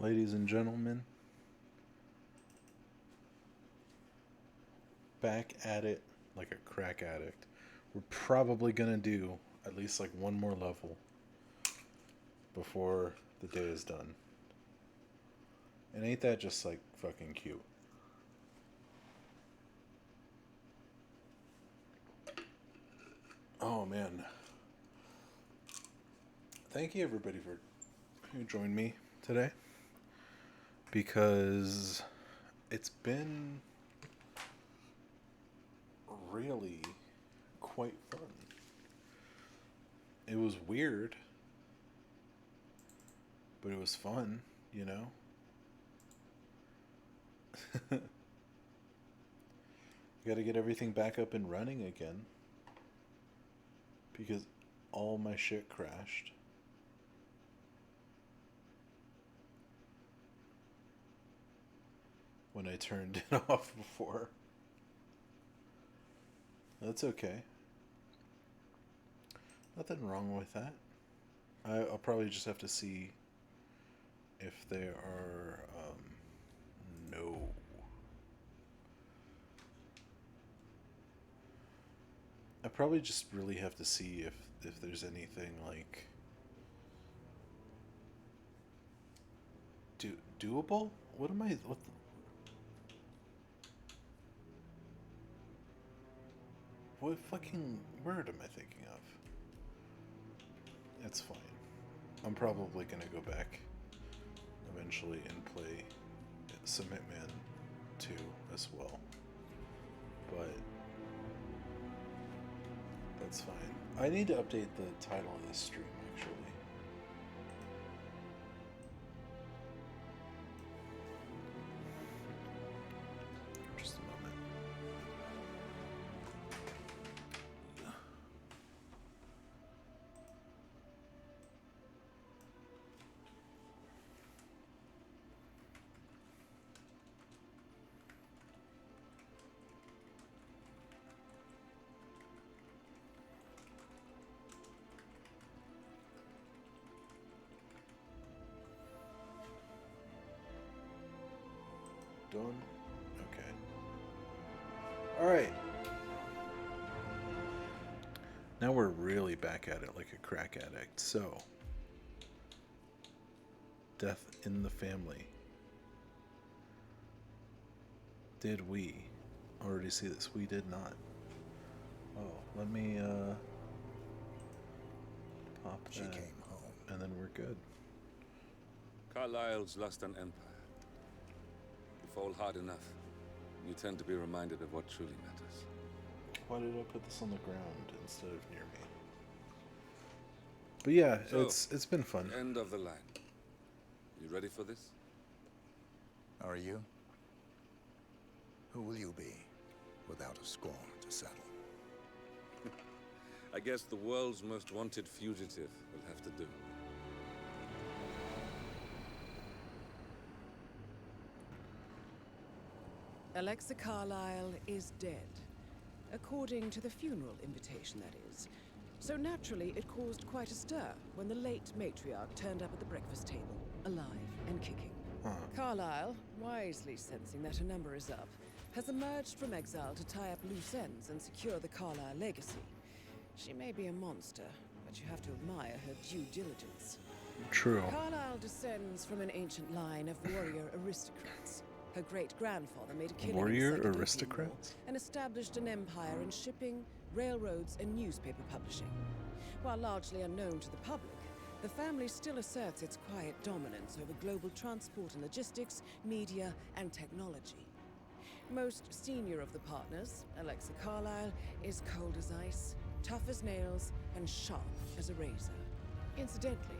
ladies and gentlemen, back at it like a crack addict. We're probably gonna do at least like one more level before the day is done. And ain't that just like fucking cute? Oh man. Thank you everybody for who joined me today because it's been really quite fun. It was weird, but it was fun, you know? Got to get everything back up and running again because all my shit crashed. When I turned it off before. That's okay. Nothing wrong with that. I'll probably just have to see if there are no. I probably just really have to see if there's anything like doable. What am I? What fucking word am I thinking of? It's fine. I'm probably gonna go back eventually and play some Hitman 2 as well. But that's fine. I need to update the title of this stream actually. Just a moment. Done? Okay. Alright. Now we're really back at it like a crack addict. So, death in the family. Did we already see this? We did not. Oh, let me pop She that, came home. and then we're good. Carlyle's lost an empire. You fall hard enough, you tend to be reminded of what truly matters. Why did I put this on the ground instead of near me? But yeah, So, it's been fun. End of the line. You ready for this? Are you? Who will you be without a score to settle? I guess the world's most wanted fugitive will have to do. Alexa Carlyle is dead. According to the funeral invitation, that is. So naturally, it caused quite a stir when the late matriarch turned up at the breakfast table, alive and kicking. Carlyle, wisely sensing that her number is up, has emerged from exile to tie up loose ends and secure the Carlyle legacy. She may be a monster, but you have to admire her due diligence. True. Carlyle descends from an ancient line of warrior aristocrats. Her great-grandfather made a killing Warrior in the Second Opium aristocrats? War and established an empire in shipping, railroads, and newspaper publishing. While largely unknown to the public, the family still asserts its quiet dominance over global transport and logistics, media, and technology. Most senior of the partners, Alexa Carlyle, is cold as ice, tough as nails, and sharp as a razor. Incidentally,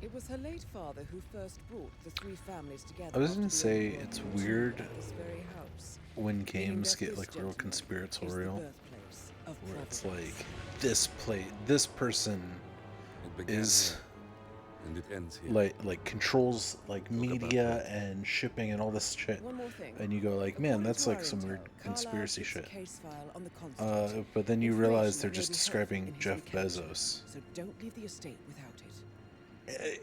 it was her late father who first brought the three families together. I was gonna after the say, World it's War II weird at this very house, when meaning games that get this like real gentleman is the conspiratorial, birthplace of where it's Providence. like this person It began is here, and it ends here. like controls like media and shipping and all this shit, One more thing. and you go like, man, According that's to like our some intel, weird Carlyle conspiracy keeps a shit. case file on the Constitute. But then you Information realize that they're may just be helpful describing in his Jeff encouragement. Bezos. So don't leave the estate without it.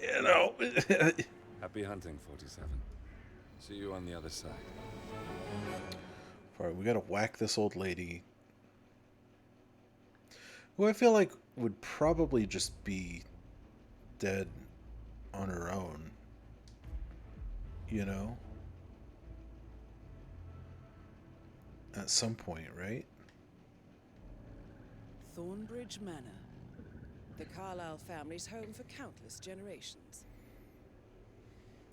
You know. Happy Happy hunting, 47. See you on the other side. Alright, we gotta whack this old lady. Who I feel like would probably just be dead on her own. You know? At some point, right? Thornbridge Manor. The Carlyle family's home for countless generations.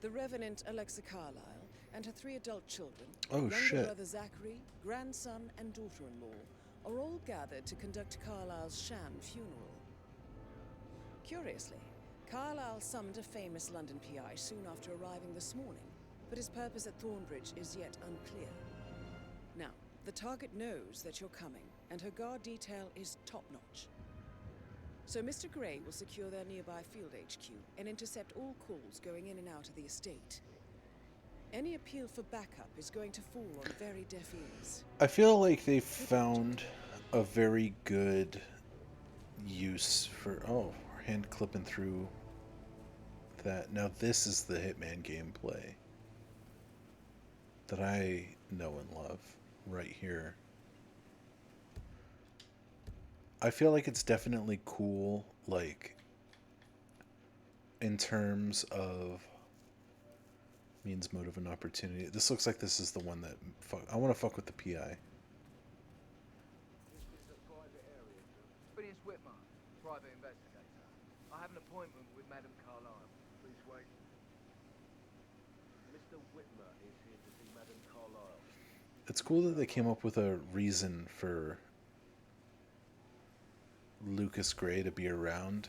The Revenant Alexa Carlyle and her 3 adult children, Oh, younger shit. brother Zachary, grandson, and daughter-in-law, are all gathered to conduct Carlyle's sham funeral. Curiously, Carlyle summoned a famous London PI soon after arriving this morning, but his purpose at Thornbridge is yet unclear. Now, the target knows that you're coming, and her guard detail is top-notch. So Mr. Gray will secure their nearby field HQ and intercept all calls going in and out of the estate. Any appeal for backup is going to fall on very deaf ears. I feel like they found a very good use for... Oh, hand clipping through that. Now this is the Hitman gameplay that I know and love right here. I feel like it's definitely cool, like, in terms of means, motive, and opportunity. This looks like this is the one that... I want to fuck with the PI. This is a private area, sir. Phineas Whitmer, private investigator. I have an appointment with Madame Carlyle. Please wait. Mr. Whitmer is here to see Madame Carlyle. It's cool that they came up with a reason for Lucas Gray to be around.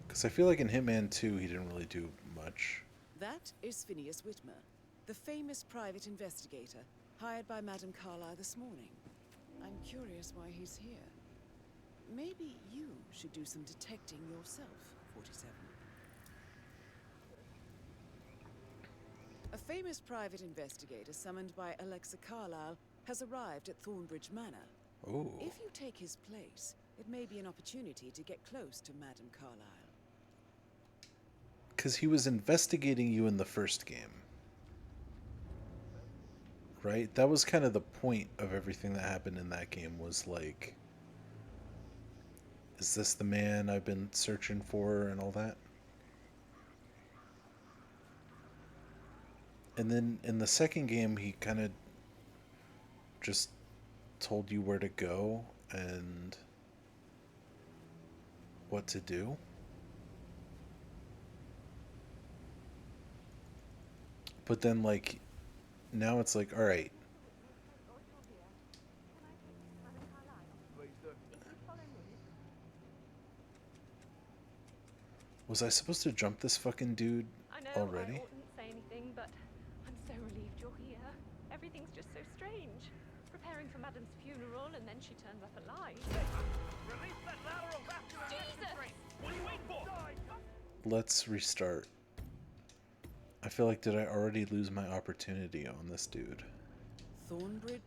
Because I feel like in Hitman 2, he didn't really do much. That is Phineas Whitmer, the famous private investigator hired by Madame Carlyle this morning. I'm curious why he's here. Maybe you should do some detecting yourself, 47. A famous private investigator summoned by Alexa Carlyle has arrived at Thornbridge Manor. Oh. If you take his place, it may be an opportunity to get close to Madame Carlyle. Because he was investigating you in the first game. Right? That was kind of the point of everything that happened in that game, was like, is this the man I've been searching for and all that? And then in the second game, he kind of just told you where to go and what to do. But then, like, now it's like, all right. Please do. Was I supposed to jump this fucking dude I know already? I oughtn't say anything, but I'm so relieved you're here. Everything's just so strange. Preparing for Madame's funeral, and then she turns up alive. Release that lateral vascular Jesus! What are you waiting for? Let's restart. I feel like, did I already lose my opportunity on this dude? Thornbridge?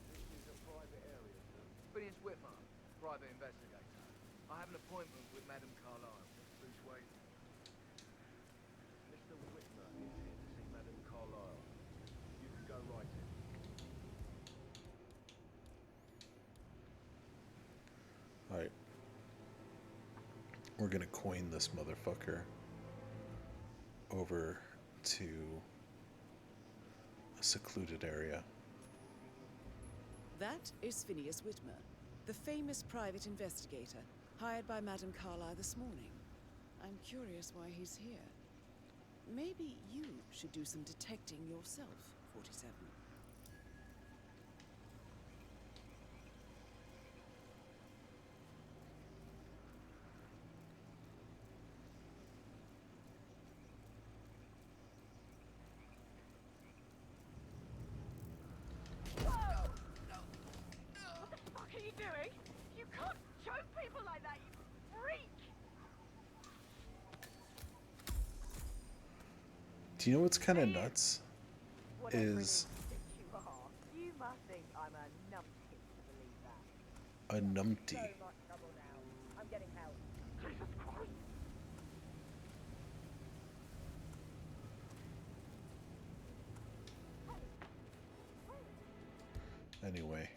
This is a private area, sir. Phineas Whitmer, private investigator. I have an appointment with Madame Carlyle. Please wait. Mr. Whitmer is here to see Madame Carlyle. You can go right in. Alright. We're gonna coin this motherfucker over to a secluded area. That is Phineas Whitmer, the famous private investigator hired by Madame Carlyle this morning. I'm curious why he's here. Maybe you should do some detecting yourself, 47. What the fuck are you doing? You can't choke people like that, you freak! Do you know what's kind of nuts? Whatever it Is that you are, you must think I'm a numpty to believe that. A numpty. So much trouble now. I'm getting help. Jesus Christ! Anyway.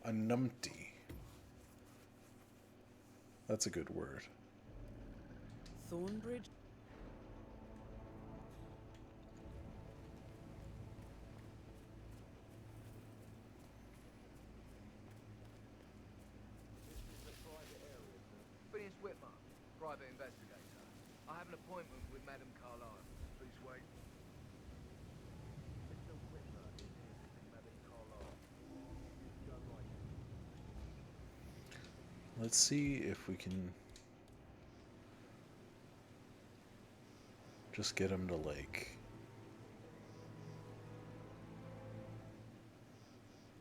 A numpty. That's a good word. Thornbridge. Phineas Whitmer, private investigator. I have an appointment with Madame Carlyle. Please wait. Mr. Whitmer is here to see Madame Carlyle. Go right. Let's see if we can just get him to like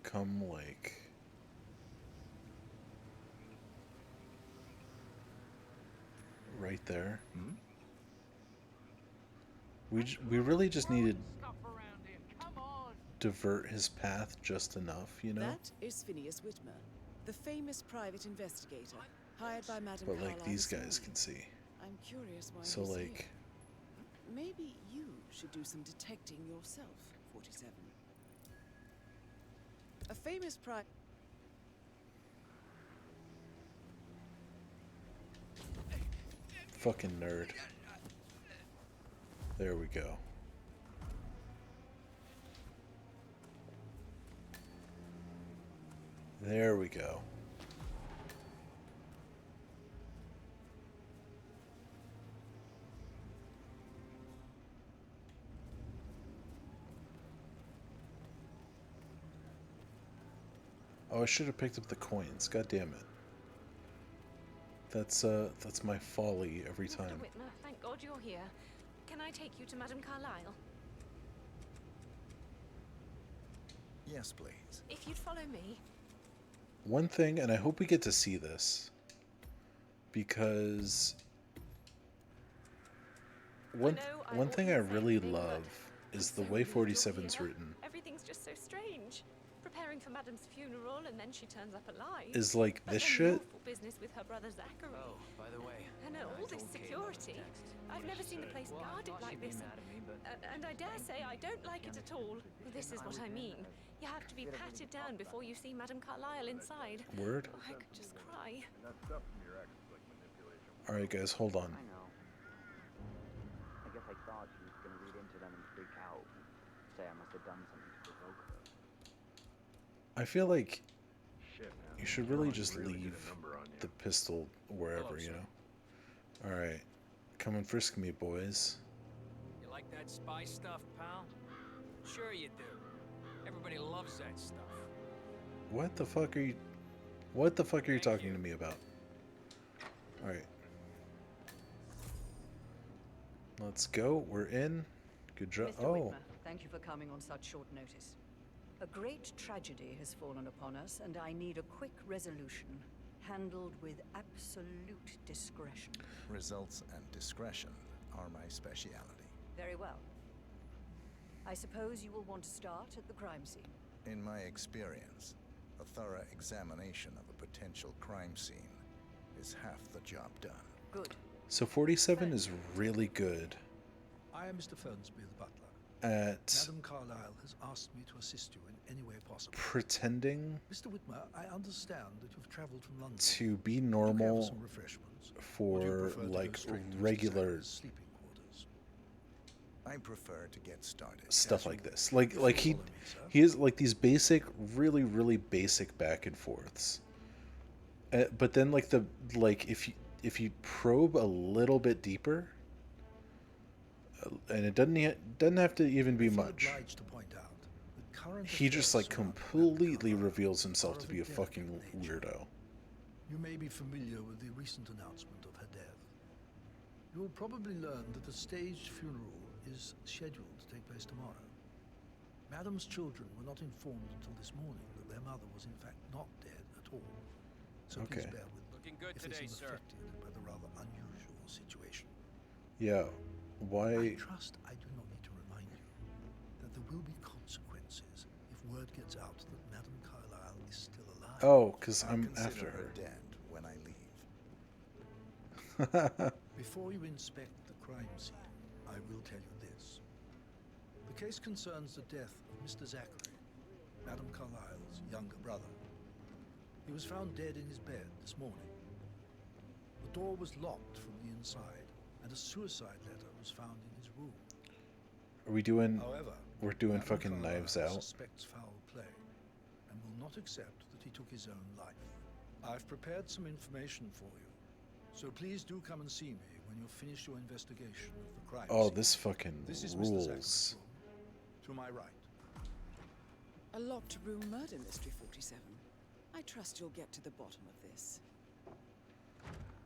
come like right there. We really just needed Scuff around him. Come on! divert his path just enough, you know? That is Phineas Whitmer, the famous private investigator hired by Madame But like Carlyle these this guys morning. can see. I'm curious why So he's like here. Maybe you should do some detecting yourself, 47. A famous private... fucking nerd. There we go. There we go. Oh, I should have picked up the coins. God damn it. That's my folly every Mr. time. Whitmer, thank God you're here. Can I take you to Madame Carlyle? Yes, please. If you'd follow me. One thing, and I hope we get to see this, because one thing I really love is the way 47's written. Everything's just so strange. Preparing for Madame's funeral, and then she turns up alive. Is like But this then shit. the awful business with her brother Zachary. Oh, by the way. And all this security. I've never seen the place guarded like this. And I dare say I don't like it at all. This is what I mean. You have to be patted down before you see Madame Carlyle inside. Word. Oh, I could just cry. Alright, guys, hold on. I know. I guess I thought she was going to read into them and freak out. Say I must have done something to provoke her. I feel like you should really just leave the pistol wherever, you know? Alright. Come and frisk me, boys. You like that spy stuff, pal? Sure you do. Everybody loves that stuff. What the fuck are you... What the fuck are you talking to me about? Alright. Let's go. We're in. Good job. Mr. Oh. Whitmer, thank you for coming on such short notice. A great tragedy has fallen upon us, and I need a quick resolution, handled with absolute discretion. Results and discretion are my speciality. Very well. I suppose you will want to start at the crime scene. In my experience, a thorough examination of a potential crime scene is half the job done. Good. So 47 is really good I am Mr. Fernsby, the butler. at Madame Carlyle has asked me to assist you in any way possible. pretending Mr. Whitmer, I understand that you've traveled from London. to be Do you care normal for some refreshments? Or do you for prefer to go like straight to Mr. regular Zachary's sleeping quarters? I prefer to get started. stuff as you like wish. this. Like he is like these basic, really basic back and forths. But then like if you probe a little bit deeper, and it doesn't have to even be I feel much. obliged to point out that current He just like affairs around completely Madame Carlyle reveals himself are to of be a delicate fucking nature. weirdo. You may be familiar with the recent announcement of her death. You will probably learn that the staged funeral is scheduled to take place tomorrow. Madame's children were not informed until this morning that their mother was in fact not dead at all. So please Okay. bear with me Looking good if they today, seem sir. affected by the rather unusual situation. Yeah. I Why? trust I do not need to remind you that there will be consequences if word gets out that Madame Carlyle is still alive. Oh, because I'll I'm consider after her her. dead when I leave. Before you inspect the crime scene, I will tell you this. The case concerns the death of Mr. Zachary, Madame Carlyle's younger brother. He was found dead in his bed this morning. The door was locked from the inside, and a suicide letter was found in his room. Are we doing... However, we're doing Madame fucking Carlyle Knives Out? suspects foul play and will not accept that he took his own life. I've prepared some information for you, so please do come and see me when you've finished your investigation of the crime Oh, scene. this fucking This is Mr. rules. Zachary's room. To my right. A locked room murder mystery, 47. I trust you'll get to the bottom of this.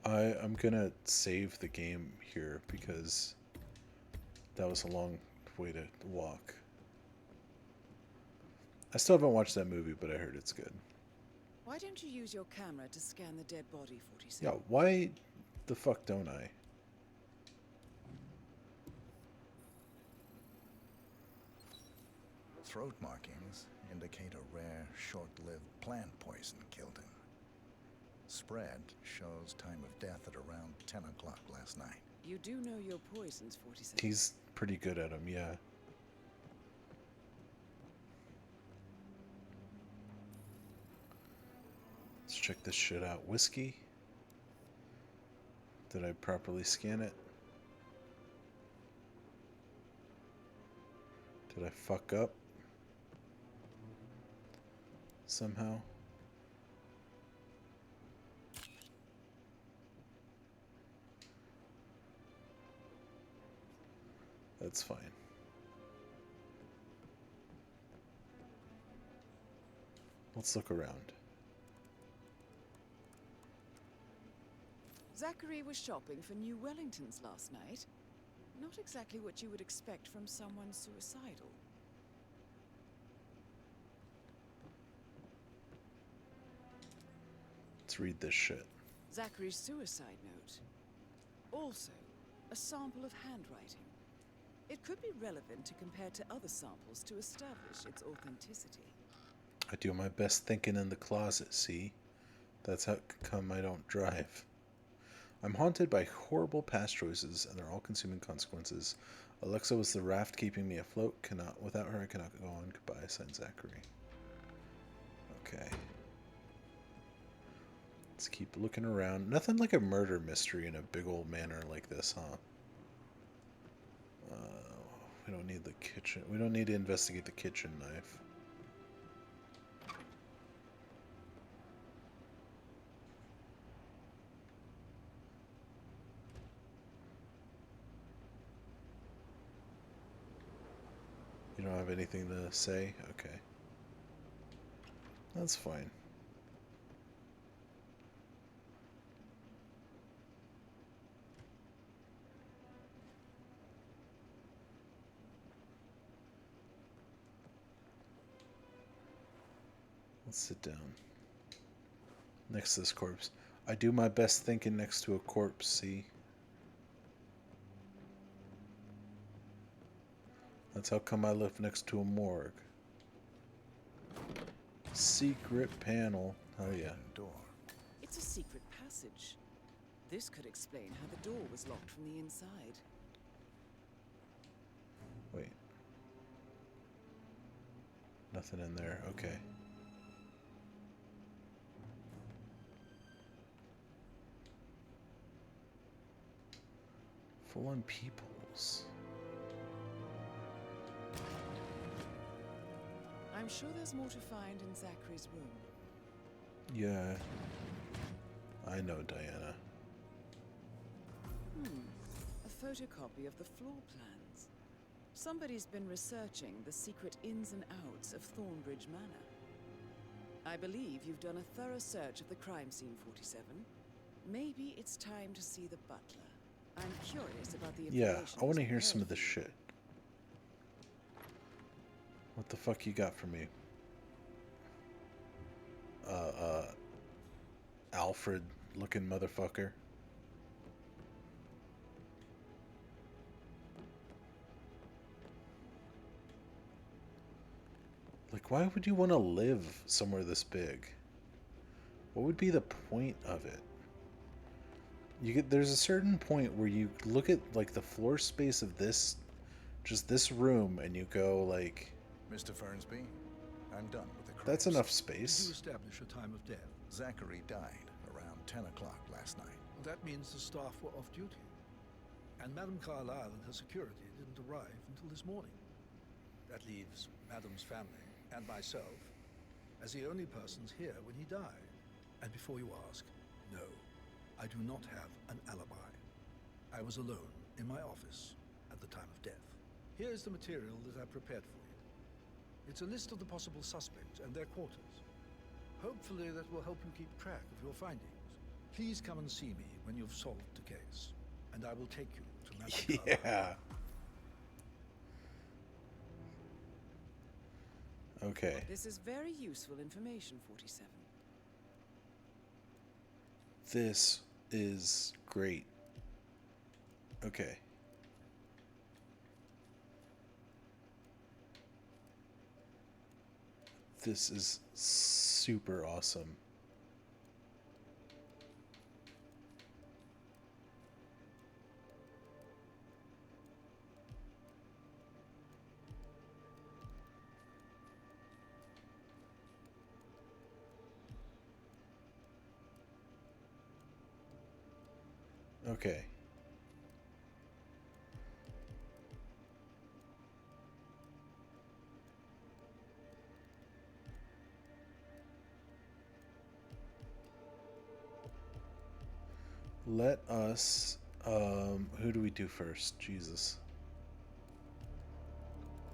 I'm gonna save the game here because that was a long way to walk. I still haven't watched that movie, but I heard it's good. Why don't you use your camera to scan the dead body, 47? Yeah, why the fuck don't I? Throat markings indicate a rare, short-lived plant poison killed him. Spread shows time of death at around 10 o'clock last night. You do know your poisons, 47. He's pretty good at them, yeah. Let's check this shit out. Whiskey? Did I properly scan it? Did I fuck up? Somehow? That's fine. Let's look around. Zachary was shopping for new Wellingtons last night. Not exactly what you would expect from someone suicidal. Let's read this shit. Zachary's suicide note. Also, a sample of handwriting. It could be relevant to compare to other samples to establish its authenticity. I do my best thinking in the closet, see? That's how come I don't drive. I'm haunted by horrible past choices and their all-consuming consequences. Alexa was the raft keeping me afloat. Without her, I cannot go on. Goodbye, signed Zachary. Okay. Let's keep looking around. Nothing like a murder mystery in a big old manor like this, huh? We don't need the kitchen. We don't need to investigate the kitchen knife. You don't have anything to say? Okay. That's fine. Let's sit down. Next to this corpse. I do my best thinking next to a corpse, see? That's how come I live next to a morgue. Secret panel. Oh yeah. Door. It's a secret passage. This could explain how the door was locked from the inside. Wait. Nothing in there. Okay. Full on peoples. I'm sure there's more to find in Zachary's room. Yeah. I know, Diana. A photocopy of the floor plans. Somebody's been researching the secret ins and outs of Thornbridge Manor. I believe you've done a thorough search of the crime scene, 47. Maybe it's time to see the butler. I'm curious about the Yeah, information. I want to he's hear prepared some of for this you. shit. What the fuck you got for me? Alfred looking motherfucker. Like why would you want to live somewhere this big? What would be the point of it? There's a certain point where you look at like the floor space of this, just this room, and you go like, Mr. Fernsby, I'm done with the that's crimes. enough Did you space. establish a time of death? Zachary died around 10 o'clock last night. That means the staff were off duty. And Madame Carlyle and her security didn't arrive until this morning. That leaves Madame's family and myself as the only persons here when he died. And before you ask, no, I do not have an alibi. I was alone in my office at the time of death. Here is the material that I prepared for you. It's a list of the possible suspects and their quarters. Hopefully that will help you keep track of your findings. Please come and see me when you've solved the case, and I will take you to Madame Carlyle. Yeah. Okay. This is very useful information, 47. This is great. Okay. This is super awesome. Okay. Let us, who do we do first? Jesus.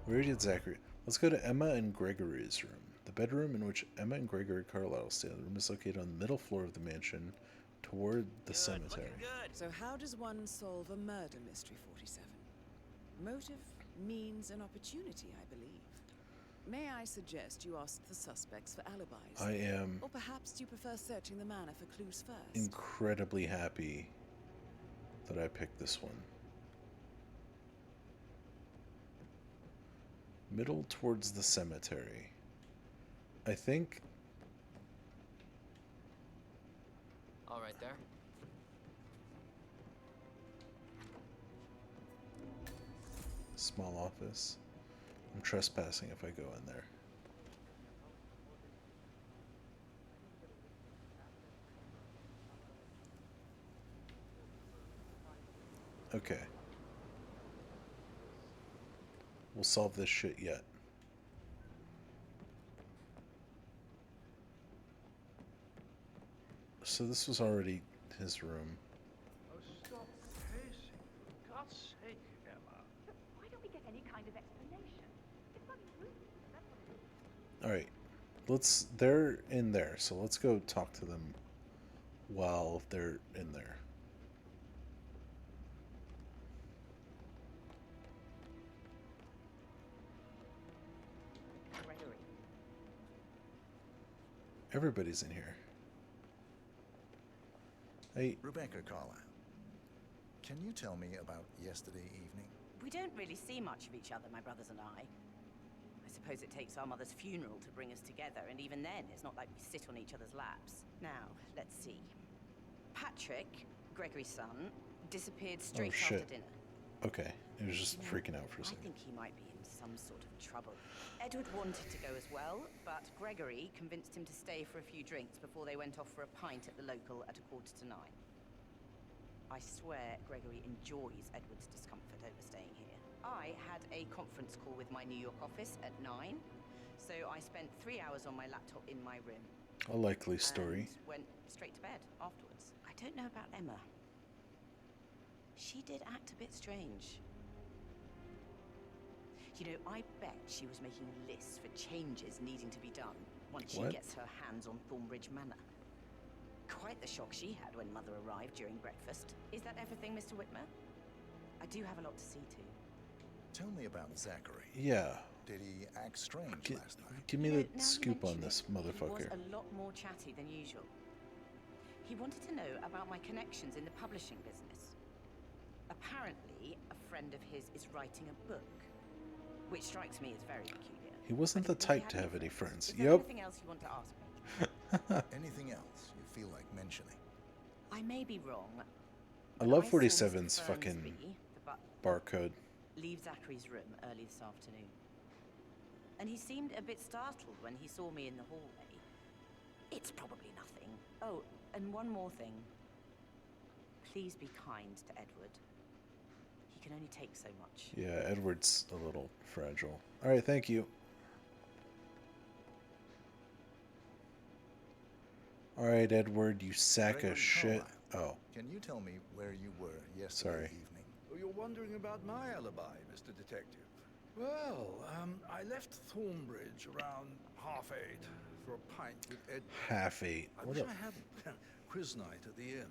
Where did Zachary? Let's go to Emma and Gregory's room. The bedroom in which Emma and Gregory Carlyle stay. The room is located on the middle floor of the mansion toward the cemetery. So how does one solve a murder mystery, 47? Motive, means, and opportunity, I believe. May I suggest you ask the suspects for alibis? I am Or perhaps you prefer searching the manor for clues first? incredibly happy that I picked this one. Middle towards the cemetery. I think... All right there. Small office. I'm trespassing if I go in there. Okay. We'll solve this shit yet. So this was already his room. Oh, stop pacing, for God's sake, Emma. Why don't we get any kind of explanation? It's bloody rude. That's what it is. Alright. They're in there, so let's go talk to them while they're in there. Gregory. Everybody's in here. Hey, Rebecca Carlyle, can you tell me about yesterday evening? We don't really see much of each other, my brothers and I. I suppose it takes our mother's funeral to bring us together, and even then, it's not like we sit on each other's laps. Now, let's see. Patrick, Gregory's son, disappeared straight after dinner. Okay, he was just freaking out for a I second. think he might be in some sort of trouble. Edward wanted to go as well, but Gregory convinced him to stay for a few drinks before they went off for a pint at the local at 8:45. I swear Gregory enjoys Edward's discomfort over staying here. I had a conference call with my New York office at 9, so I spent 3 hours on my laptop in my room. A likely story. And went straight to bed afterwards. I don't know about Emma. She did act a bit strange. You know, I bet she was making lists for changes needing to be done once she gets her hands on Thornbridge Manor. Quite the shock she had when Mother arrived during breakfast. Is that everything, Mr. Whitmer? I do have a lot to see to. Tell me about Zachary. Yeah. Did he act strange last night? Give me You know, the now you scoop on mention this it, motherfucker. He was a lot more chatty than usual. He wanted to know about my connections in the publishing business. Apparently, a friend of his is writing a book, which strikes me as very peculiar. He wasn't the type to have any friends. Is there Yep. anything else you want to ask me? Anything else you feel like mentioning? I may be wrong. I but love saw Mr. 47's fucking Fernsby, the butler, barcode. leave Zachary's room early this afternoon. And he seemed a bit startled when he saw me in the hallway. It's probably nothing. Oh, and one more thing. Please be kind to Edward. He can only take so much. Yeah, Edward's a little fragile. Alright, thank you. Alright, Edward, you sack of shit. Oh. Can you tell me where you were yesterday Sorry. evening? Oh, you're wondering about my alibi, Mr. Detective. Well, I left Thornbridge around 8:30 for a pint with Ed. 8:30. I What wish a... I hadn't. Quiz night at the inn.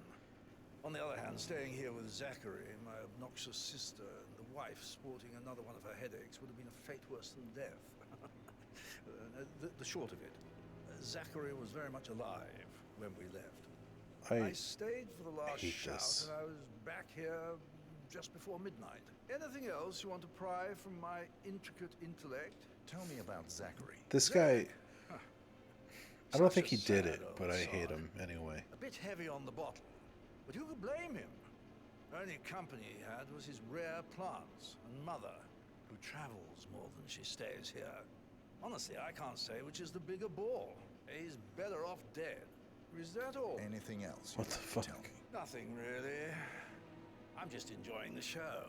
On the other hand, staying here with Zachary, my obnoxious sister, and the wife sporting another one of her headaches would have been a fate worse than death. The short of it, Zachary was very much alive when we left. I stayed for the last hate shout, this. and I was back here just before midnight. Anything else you want to pry from my intricate intellect? Tell me about Zachary. This guy... I don't Such think a he did sad it, old but I hate sod. him anyway. A bit heavy on the bottle, but who could blame him? Only company he had was his rare plants and mother, who travels more than she stays here. Honestly, I can't say which is the bigger ball. He's better off dead. Is that all? Anything else? What the fuck? Tell me. Nothing really. I'm just enjoying the show.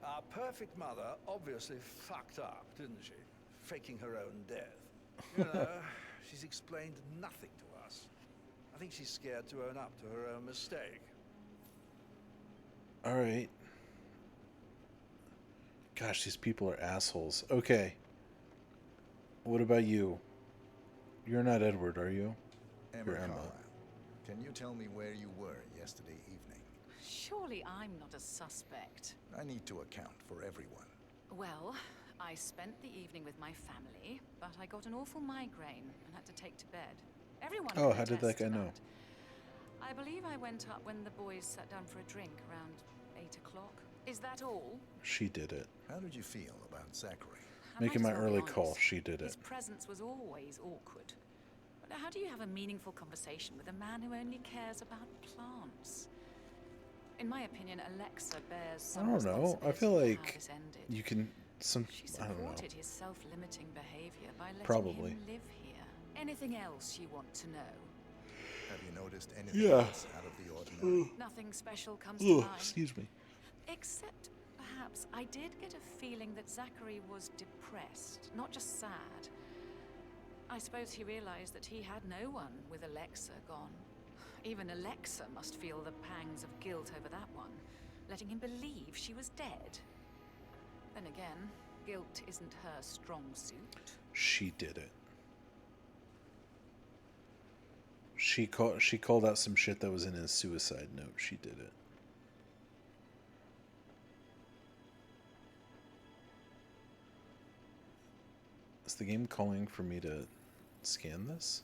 Our perfect mother obviously fucked up, didn't she? Faking her own death. You know, she's explained nothing to us. I think she's scared to own up to her own mistake. Alright. Gosh, these people are assholes. Okay. What about you? You're not Edward, are you? You're Emma. Carlyle. Can you tell me where you were yesterday evening? Surely I'm not a suspect. I need to account for everyone. Well, I spent the evening with my family, but I got an awful migraine and had to take to bed. Everyone Oh, can how did that attest guy to know? that. I believe I went up when the boys sat down for a drink around 8 o'clock. Is that all? She did it. How did you feel about Zachary? Making my might as well be early honest. call, she did His it. presence was always awkward. But how do you have a meaningful conversation with a man who only cares about plants? In my opinion, Alexa bears I some don't know. I feel responsibility for how like this ended. you can... She I don't know. supported his self-limiting behavior by letting Probably. him live here. Anything else you want to know? Have you noticed anything Yeah. else out of the ordinary? Nothing special comes to Ugh, mind. excuse me. Except, perhaps, I did get a feeling that Zachary was depressed, not just sad. I suppose he realized that he had no one with Alexa gone. Even Alexa must feel the pangs of guilt over that one, letting him believe she was dead. Then again, guilt isn't her strong suit. She did it. She called out some shit that was in his suicide note. She did it. Is the game calling for me to scan this?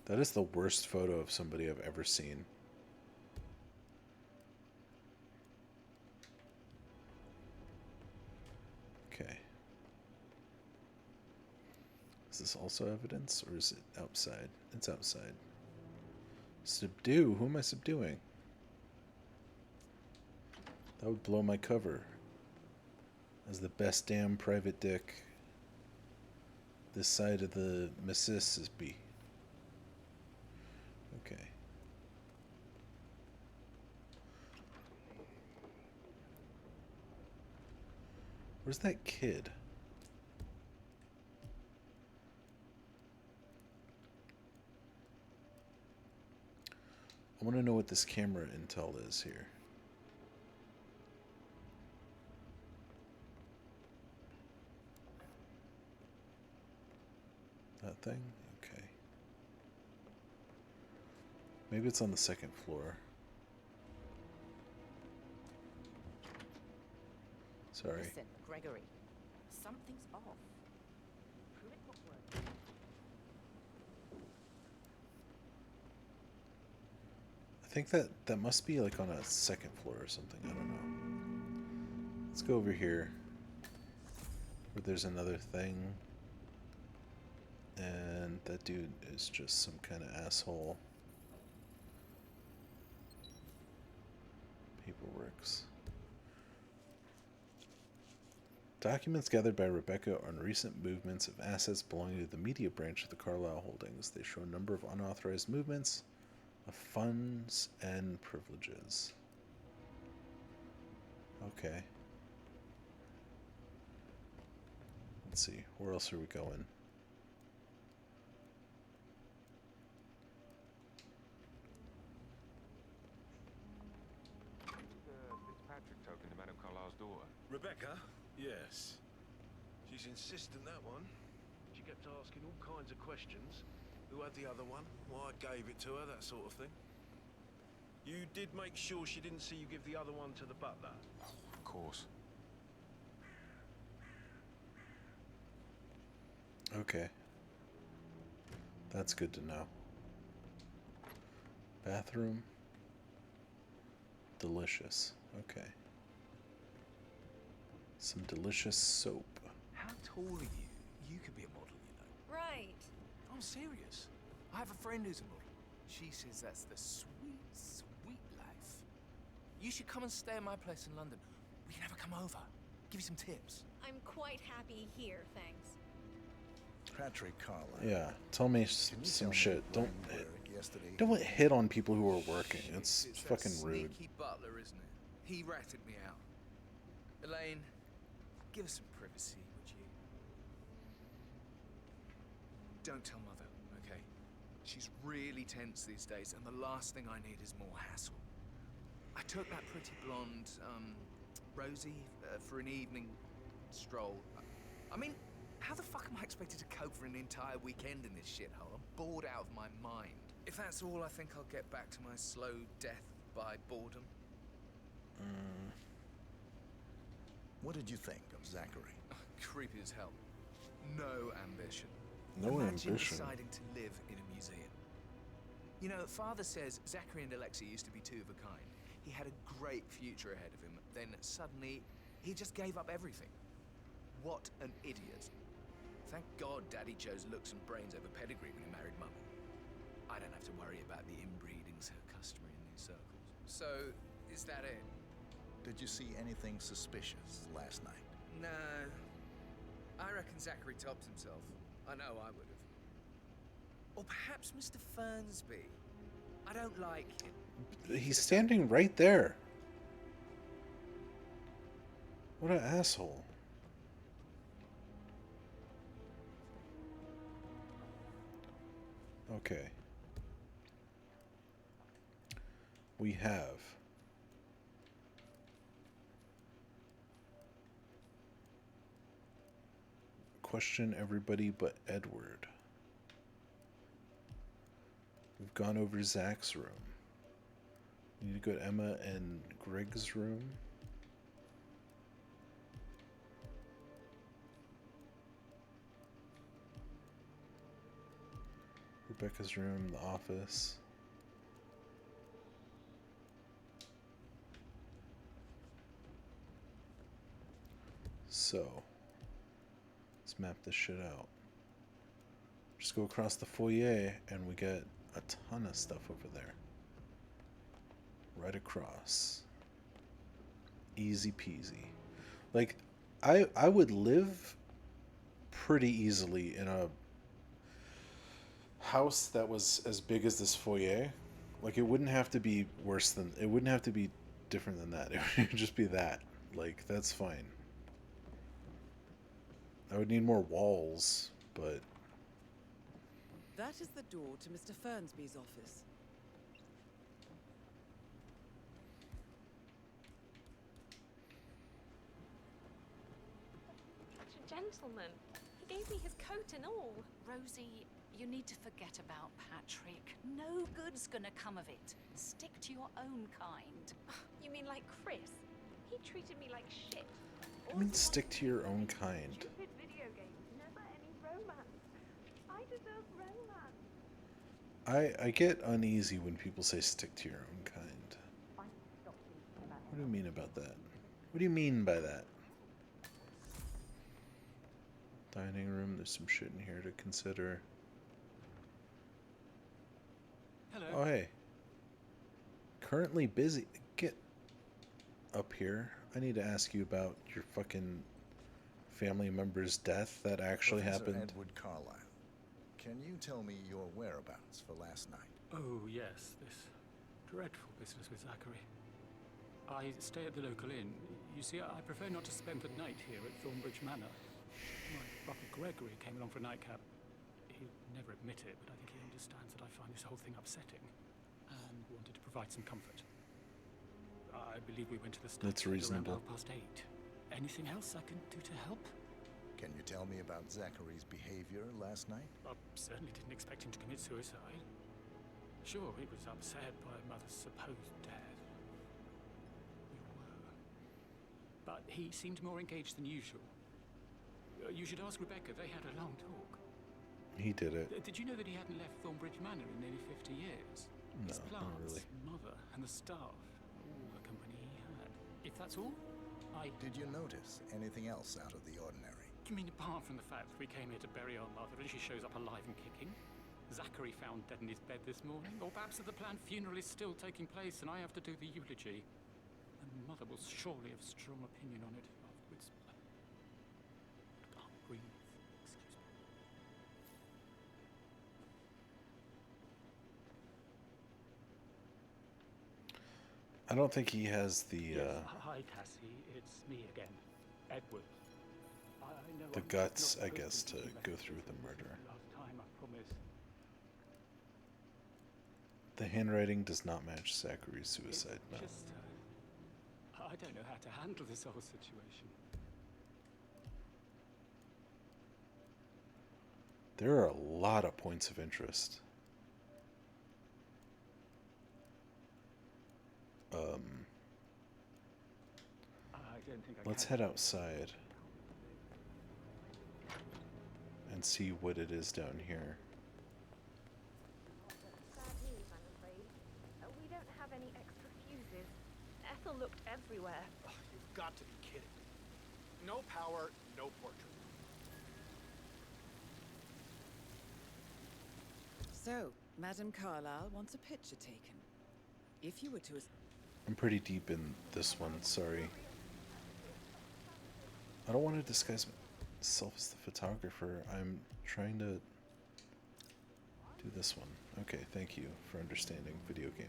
That is the worst photo of somebody I've ever seen. Okay. Is this also evidence, or is it outside? It's outside. Subdue? Who am I subduing? That would blow my cover. As the best damn private dick this side of the Mississippi. Okay. Where's that kid? I want to know what this camera intel is here. That thing? Okay. Maybe it's on the second floor. Sorry. Listen, Gregory, something's off. Prove it not working. I think that must be like on a second floor or something. I don't know. Let's go over here. where there's another thing, and that dude is just some kind of asshole. Paperworks. Documents gathered by Rebecca on recent movements of assets belonging to the media branch of the Carlyle Holdings. They show a number of unauthorized movements of funds and privileges. Okay. Let's see. Where else are we going? Fitzpatrick token to Madame Carlyle's daughter. Rebecca? Yes. She's insistent, that one. She kept asking all kinds of questions. Who had the other one? Why I gave it to her, that sort of thing. You did make sure she didn't see you give the other one to the butler? Oh, of course. Okay. That's good to know. Bathroom. Delicious. Okay. Some delicious soap. How tall are you? You could be a model, you know. Right. I'm serious. I have a friend who's a model. She says that's the sweet, sweet life. You should come and stay at my place in London. We can have her come over. Give you some tips. I'm quite happy here, thanks. Patrick Carlyle. Yeah, tell me some shit. Don't hit on people who are working. It's fucking rude. Sneaky butler, isn't it? He ratted me out. Elaine, give us some privacy, would you? Don't tell Mother, okay? She's really tense these days, and the last thing I need is more hassle. I took that pretty blonde, Rosie, for an evening stroll. I mean, how the fuck am I expected to cope for an entire weekend in this shithole? I'm bored out of my mind. If that's all, I think I'll get back to my slow death by boredom. What did you think of Zachary? Creepy as hell. No ambition. No Imagine ambition. deciding to live in a museum. You know, Father says Zachary and Alexei used to be two of a kind. He had a great future ahead of him. Then suddenly, he just gave up everything. What an idiot. Thank God Daddy chose looks and brains over pedigree when he married Mummy. I don't have to worry about the inbreeding so customary in these circles. So, is that it? Did you see anything suspicious last night? No. I reckon Zachary topped himself. I know I would have. Or perhaps Mr. Fernsby. I don't like him. He's standing right there. What an asshole. Okay. We have question everybody but Edward. We've gone over Zach's room. We need to go to Emma and Greg's room. Rebecca's room, the office. So, let's map this shit out. Just go across the foyer and we get a ton of stuff over there. Right across. Easy peasy. Like, I would live pretty easily in a house that was as big as this foyer. Like, it wouldn't have to be worse than, it wouldn't have to be different than that. It would just be that. Like, that's fine. I would need more walls, but... That is the door to Mr. Fernsby's office. Such a gentleman. He gave me his coat and all. Rosie, you need to forget about Patrick. No good's gonna come of it. Stick to your own kind. You mean like Chris? He treated me like shit. I mean, stick to your own kind. Stupid video games, never any romance. I deserve romance. I get uneasy when people say stick to your own kind. What do you mean about that? What do you mean by that? Dining room, there's some shit in here to consider. Hello. Oh, hey. Currently busy. Get up here. I need to ask you about your fucking family member's death that actually Professor happened. Edward Carlyle, can you tell me your whereabouts for last night? Oh, yes, this dreadful business with Zachary. I stay at the local inn. You see, I prefer not to spend the night here at Thornbridge Manor. My brother Gregory came along for a nightcap. He'd never admit it, but I think he understands that I find this whole thing upsetting and wanted to provide some comfort. I believe we went to the That's States reasonable. around 8:30. Anything else I can do to help? Can you tell me about Zachary's behavior last night? I certainly didn't expect him to commit suicide. Sure, he was upset by Mother's supposed death. We were. But he seemed more engaged than usual. You should ask Rebecca. They had a long talk. He did it. Did you know that he hadn't left Thornbridge Manor in nearly 50 years? No, His not plants, really. mother, and the staff. All the company he had. If that's all, Did you notice anything else out of the ordinary? You mean apart from the fact that we came here to bury our mother and she shows up alive and kicking? Zachary found dead in his bed this morning? Or perhaps that the planned funeral is still taking place and I have to do the eulogy? And Mother will surely have strong opinion on it afterwards. I can't breathe. Excuse me. I don't think he has the Yes. Hi, Cassie. It's me again. Edward. I know the I'm guts, not I supposed guess, to be go through with the murder. Last time, I promise. The handwriting does not match Zachary's suicide note. Just, I don't know how to handle this whole situation. There are a lot of points of interest. I don't think I Let's can. head outside and see what it is down here. Sad news, I'm afraid. We don't have any extra fuses. Ethel looked everywhere. You've got to be kidding. No power, no portrait. So, Madame Carlyle wants a picture taken. If you were to... I'm pretty deep in this one, sorry. I don't want to disguise myself as the photographer. I'm trying to do this one. Okay, thank you for understanding video game.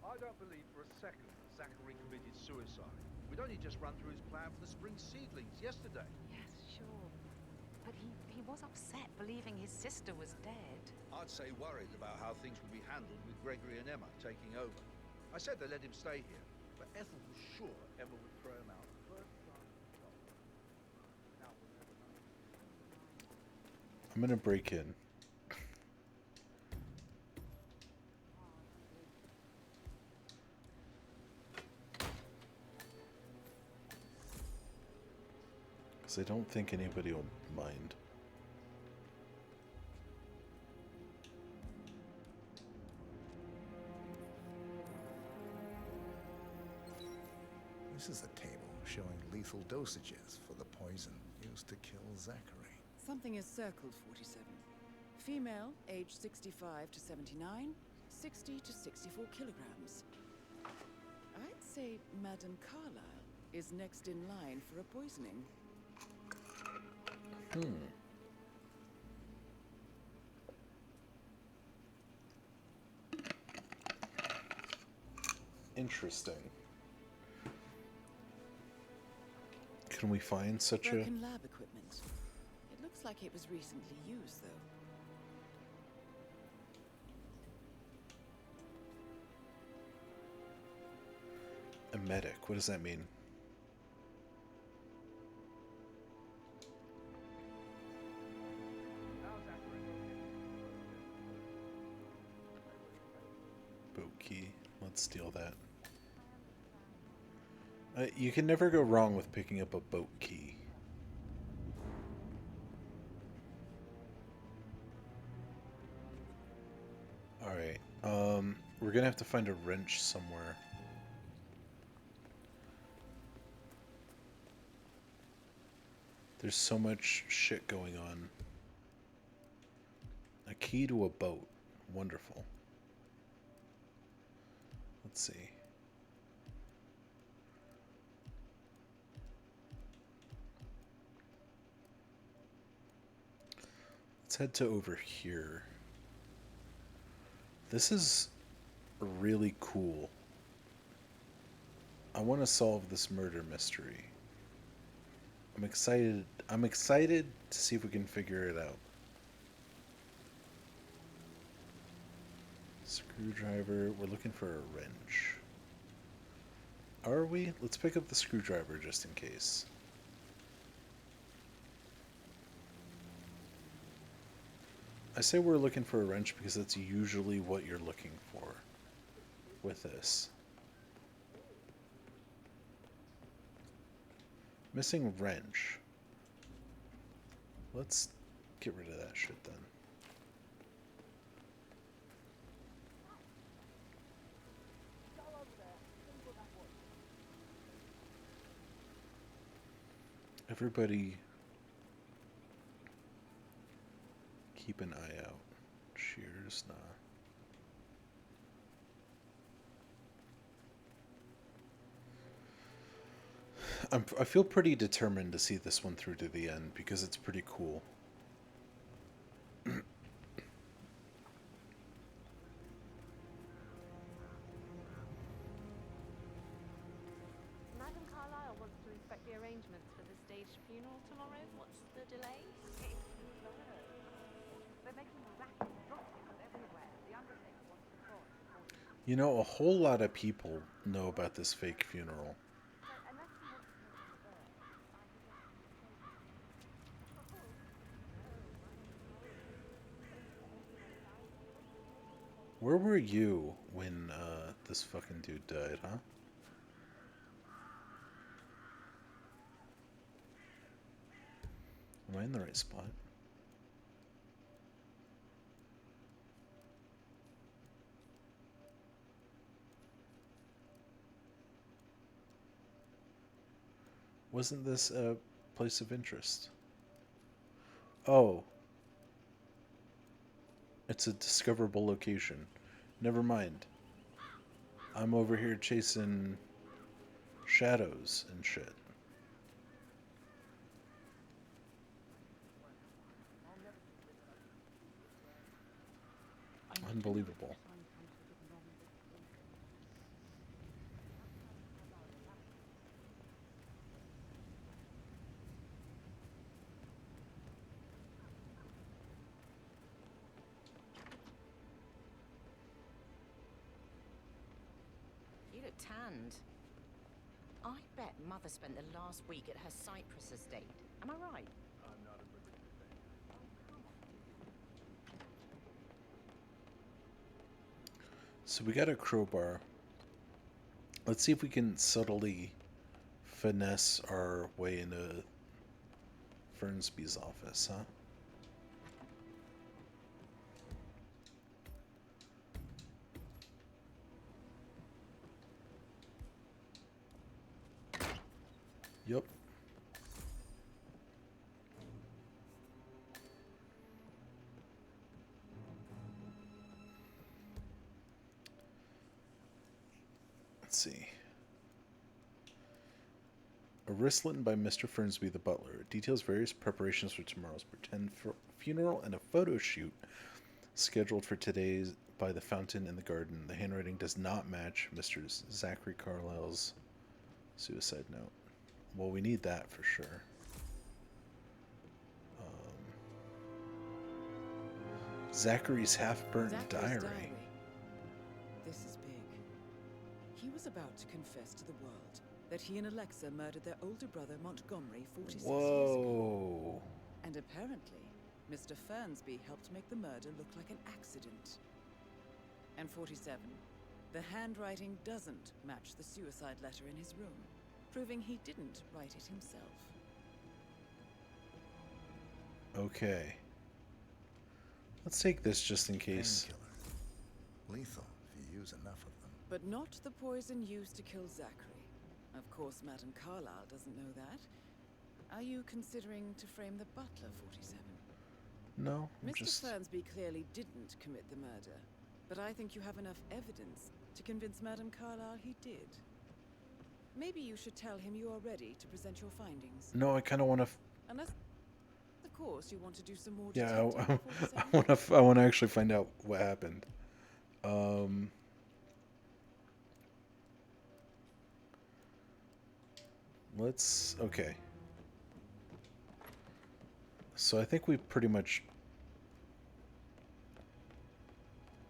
I don't believe for a second that Zachary committed suicide. We'd only just run through his plan for the spring seedlings yesterday. Yes, sure. But he was upset believing his sister was dead. I'd say worried about how things would be handled with Gregory and Emma taking over. I said they let him stay here, but Ethel was sure Emma would throw him out the first time. Now we'll never know. I'm gonna break in. Because I don't think anybody will mind. This is a table showing lethal dosages for the poison used to kill Zachary. Something is circled 47. Female, age 65 to 79, 60 to 64 kilograms. I'd say Madame Carlyle is next in line for a poisoning. Interesting. Can we find such Broken lab equipment. It looks like it was recently used, though. a medic? What does that mean? Boat key. Let's steal that. You can never go wrong with picking up a boat key. Alright, we're gonna have to find a wrench somewhere. There's so much shit going on. A key to a boat. Wonderful. Let's see. Let's head to over here. This is really cool. I want to solve this murder mystery. I'm excited. I'm excited to see if we can figure it out. Screwdriver. We're looking for a wrench. Are we? Let's pick up the screwdriver just in case. I say we're looking for a wrench because that's usually what you're looking for with this. Missing wrench. Let's get rid of that shit then. Everybody keep an eye out. Cheers, nah. I feel pretty determined to see this one through to the end because it's pretty cool. Madam Carlyle wants to inspect the arrangements for the staged funeral tomorrow. What's the delay? They're making a racket, dropping everywhere. The undertaker wants to call. You know, a whole lot of people know about this fake funeral. Where were you when this fucking dude died, huh? Am I in the right spot? Wasn't this a place of interest? Oh. It's a discoverable location. Never mind. I'm over here chasing shadows and shit. Unbelievable. You look tanned. I bet Mother spent the last week at her Cyprus estate. Am I right? I'm not a So we got a crowbar. Let's see if we can subtly finesse our way into Fernsby's office, huh? Yep. Let's see. A wristlet by Mr. Fernsby the butler details various preparations for tomorrow's pretend funeral and a photo shoot scheduled for today's by the fountain in the garden. The handwriting does not match Mr. Zachary Carlyle's suicide note. Well, we need that for sure. Zachary's half-burnt diary. This is big. He was about to confess to the world that he and Alexa murdered their older brother Montgomery 46 years ago. And apparently, Mr. Fernsby helped make the murder look like an accident. And 47. The handwriting doesn't match the suicide letter in his room, proving he didn't write it himself. Okay. Let's take this just in case. Painkiller. Lethal if you use enough of them. But not the poison used to kill Zachary. Of course, Madame Carlyle doesn't know that. Are you considering to frame the butler, 47? No, I'm Mr. just... Fernsby clearly didn't commit the murder, but I think you have enough evidence to convince Madame Carlyle he did. Maybe you should tell him you are ready to present your findings. No, I kind of want to... Unless, of course, you want to do some more Yeah, detecting. I want to actually find out what happened. Let's... Okay. So I think we've pretty much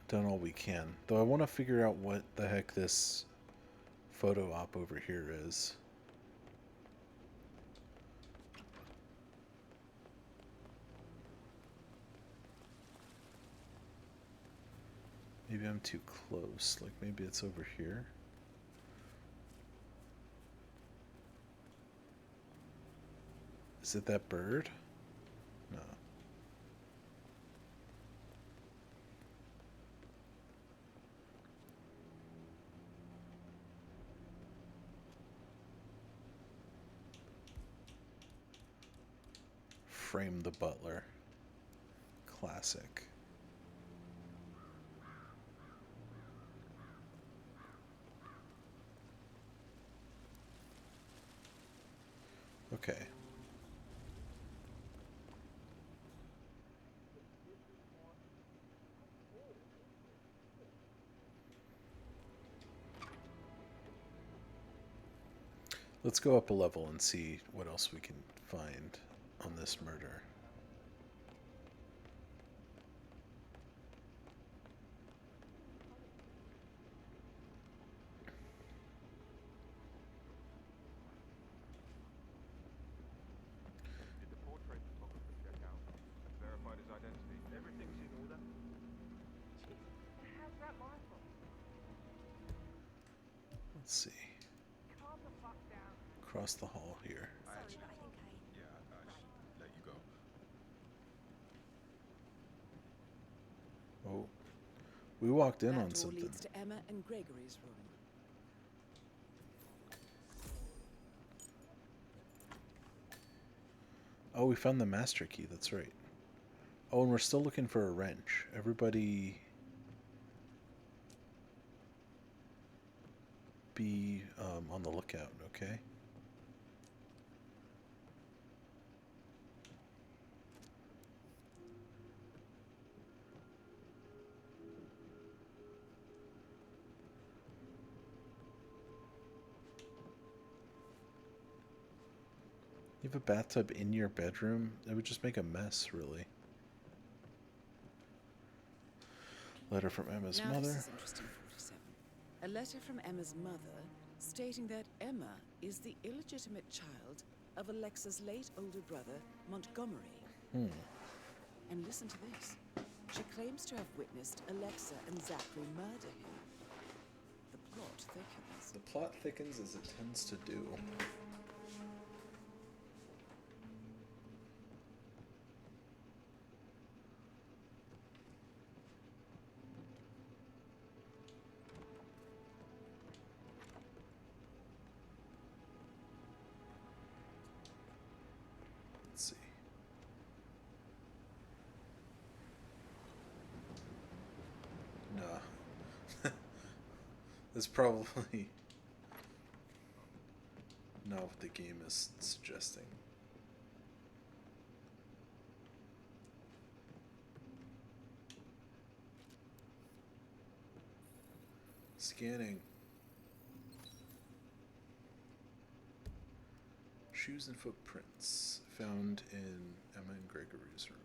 done all we can. Though I want to figure out what the heck this photo op over here is. Maybe I'm too close. Like, maybe it's over here. Is it that bird? No. Frame the Butler. Classic. Okay. Let's go up a level and see what else we can find on this murder. Did the portrait photographer check out? Verified his identity? Everything's in order. How's that my fault? Let's see. Calm the fuck down. Across the hall here. I should let you go. Oh. We walked in That on door something. leads to Emma and Gregory's room. Oh, we found the master key, that's right. Oh, and we're still looking for a wrench. Everybody be on the lookout, okay? You have a bathtub in your bedroom? It would just make a mess, really. Letter from Emma's Now mother. this is interesting, 47. A letter from Emma's mother stating that Emma is the illegitimate child of Alexa's late older brother, Montgomery. Hmm. And listen to this. She claims to have witnessed Alexa and Zachary murder him. The plot thickens. The plot thickens as it tends to do. Let's see. No. That's probably not what the game is suggesting. Scanning. Shoes and footprints found in Emma and Gregory's room.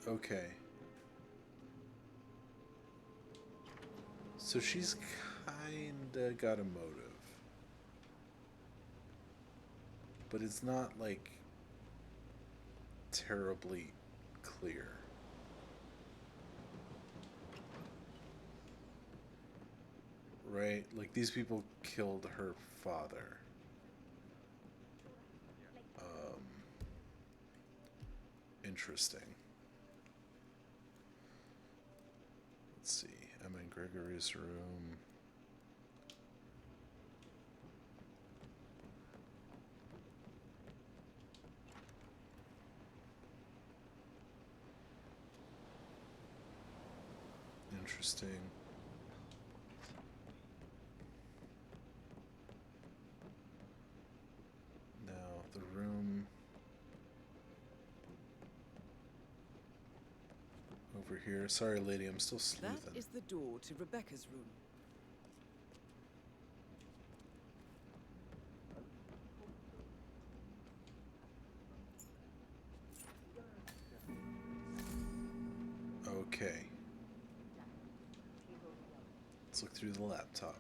Okay. So she's kinda got a motive. but it's not like terribly clear. Right? Like, these people killed her father. Interesting. Let's see. I'm in Gregory's room. Interesting. Now, the room over here. Sorry, lady, I'm still sleuthing. That is the door to Rebecca's room. Okay. Let's look through the laptop.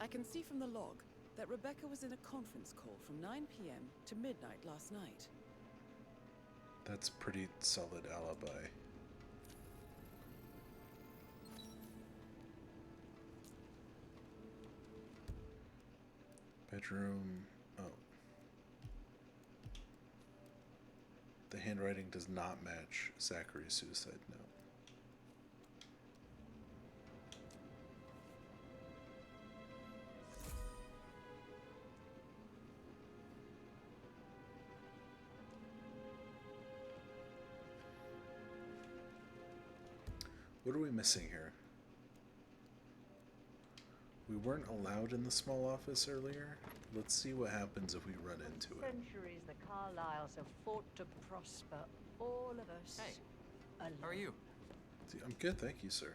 I can see from the log that Rebecca was in a conference call from 9 p.m. to midnight last night. That's pretty solid alibi. Bedroom. Oh. The handwriting does not match Zachary's suicide note. What are we missing here? We weren't allowed in the small office earlier. Let's see what happens if we run into it. Centuries the Carlyles have fought to prosper, all of us. Hey, alone. how are you? See, I'm good, thank you, sir.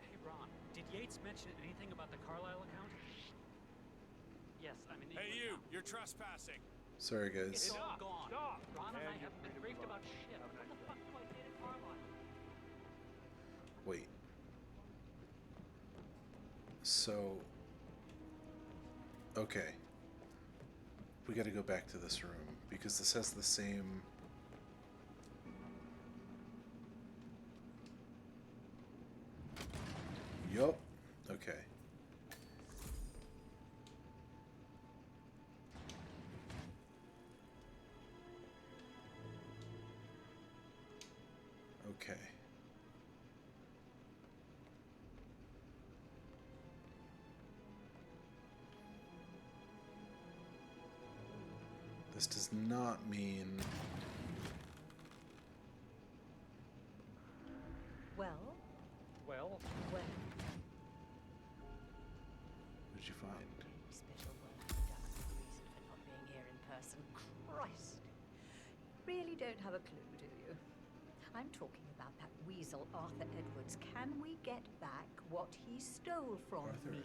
Hey, Ron, did Yates mention anything about the Carlisle account? Yes, I mean... Hey, you! You're trespassing! Sorry, guys. It's all gone. Stop! Ron and I haven't been briefed about shit. What the fuck do I say to Carlisle? Wait. So... Okay. We gotta go back to this room, because this has the same... Yup. Okay. Okay. This does not mean... Well? Well? Well. What did you find? Special work done as a reason for not being here in person. Christ. Really don't have a clue, do you? I'm talking about that weasel, Arthur Edwards. Can we get back what he stole from me?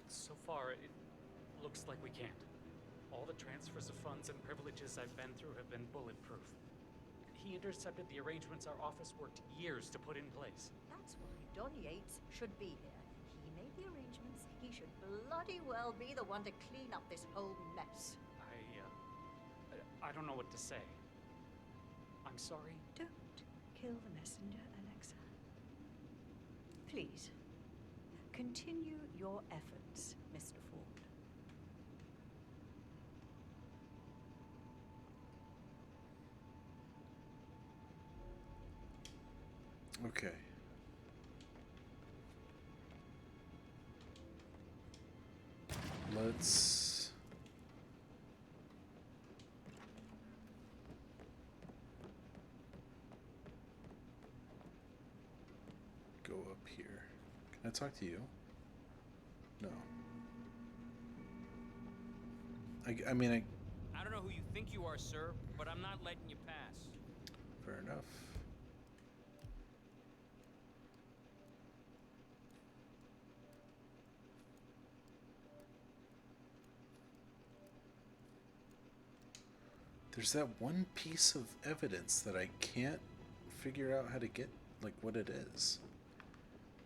So far, it looks like we can't. All the transfers of funds and privileges I've been through have been bulletproof. He intercepted the arrangements our office worked years to put in place. That's why Don Yates should be here. He made the arrangements. He should bloody well be the one to clean up this whole mess. I don't know what to say. I'm sorry. Don't kill the messenger, Alexa. Please, continue your efforts, Mr. Ford. Okay. Let's... go up here. Can I talk to you? No. I mean, I don't know who you think you are, sir, but I'm not letting you pass. Fair enough. There's that one piece of evidence that I can't figure out how to get, like, what it is.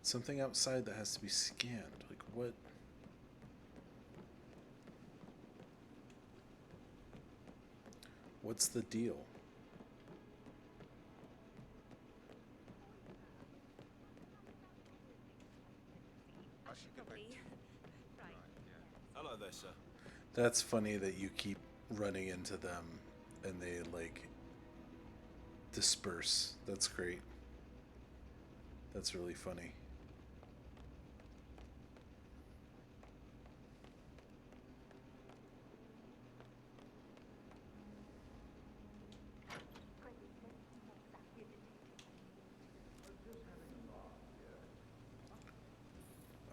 Something outside that has to be scanned. Like, what? What's the deal? Hello there, sir. That's funny that you keep running into them and they, like, disperse. That's great. That's really funny.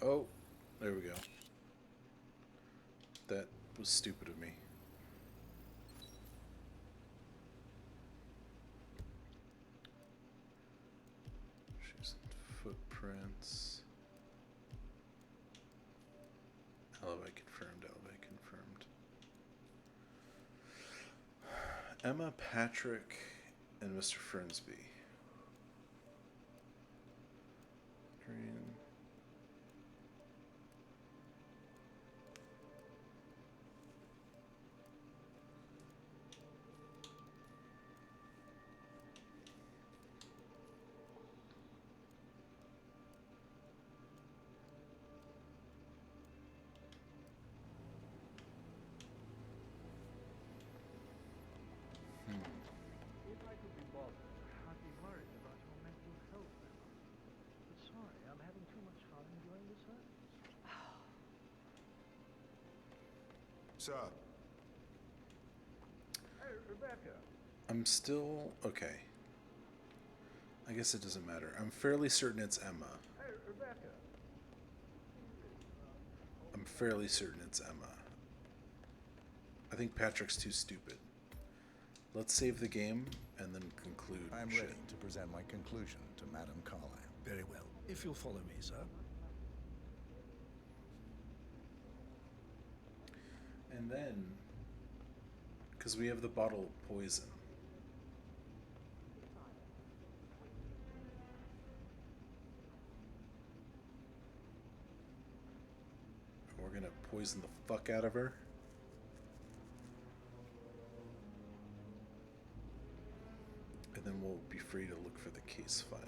Oh, there we go. That was stupid of me. She's footprints. Alibi confirmed, alibi confirmed. Emma, Patrick, and Mr. Fernsby. Green. If I could be bothered, I'd be worried about your mental health, Emma. But sorry, I'm having too much fun enjoying the service. Sir. Hey, Rebecca. I'm still... okay. I guess it doesn't matter. I'm fairly certain it's Emma. Hey, Rebecca. I'm fairly certain it's Emma. I think Patrick's too stupid. Let's save the game and then conclude. I'm ready to present my conclusion to Madame Carlyle. Very well. If you'll follow me, sir. And then, because we have the bottle of poison. We're gonna poison the fuck out of her. And then we'll be free to look for the case file.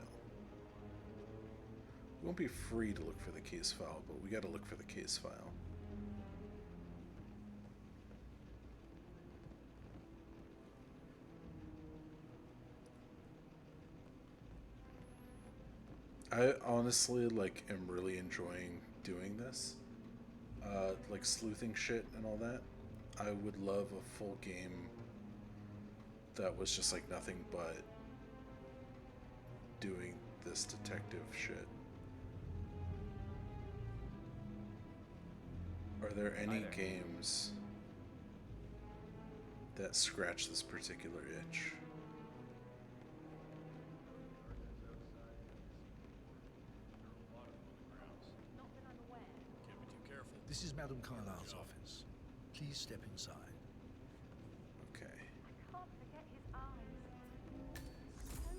We won't be free to look for the case file, but we gotta look for the case file. I honestly, like, am really enjoying doing this. Like, sleuthing shit and all that. I would love a full game that was just, like, nothing but doing this detective shit. Are there any games that scratch this particular itch? This is Madame Carlyle's office. Please step inside. Okay. I can't forget his eyes. So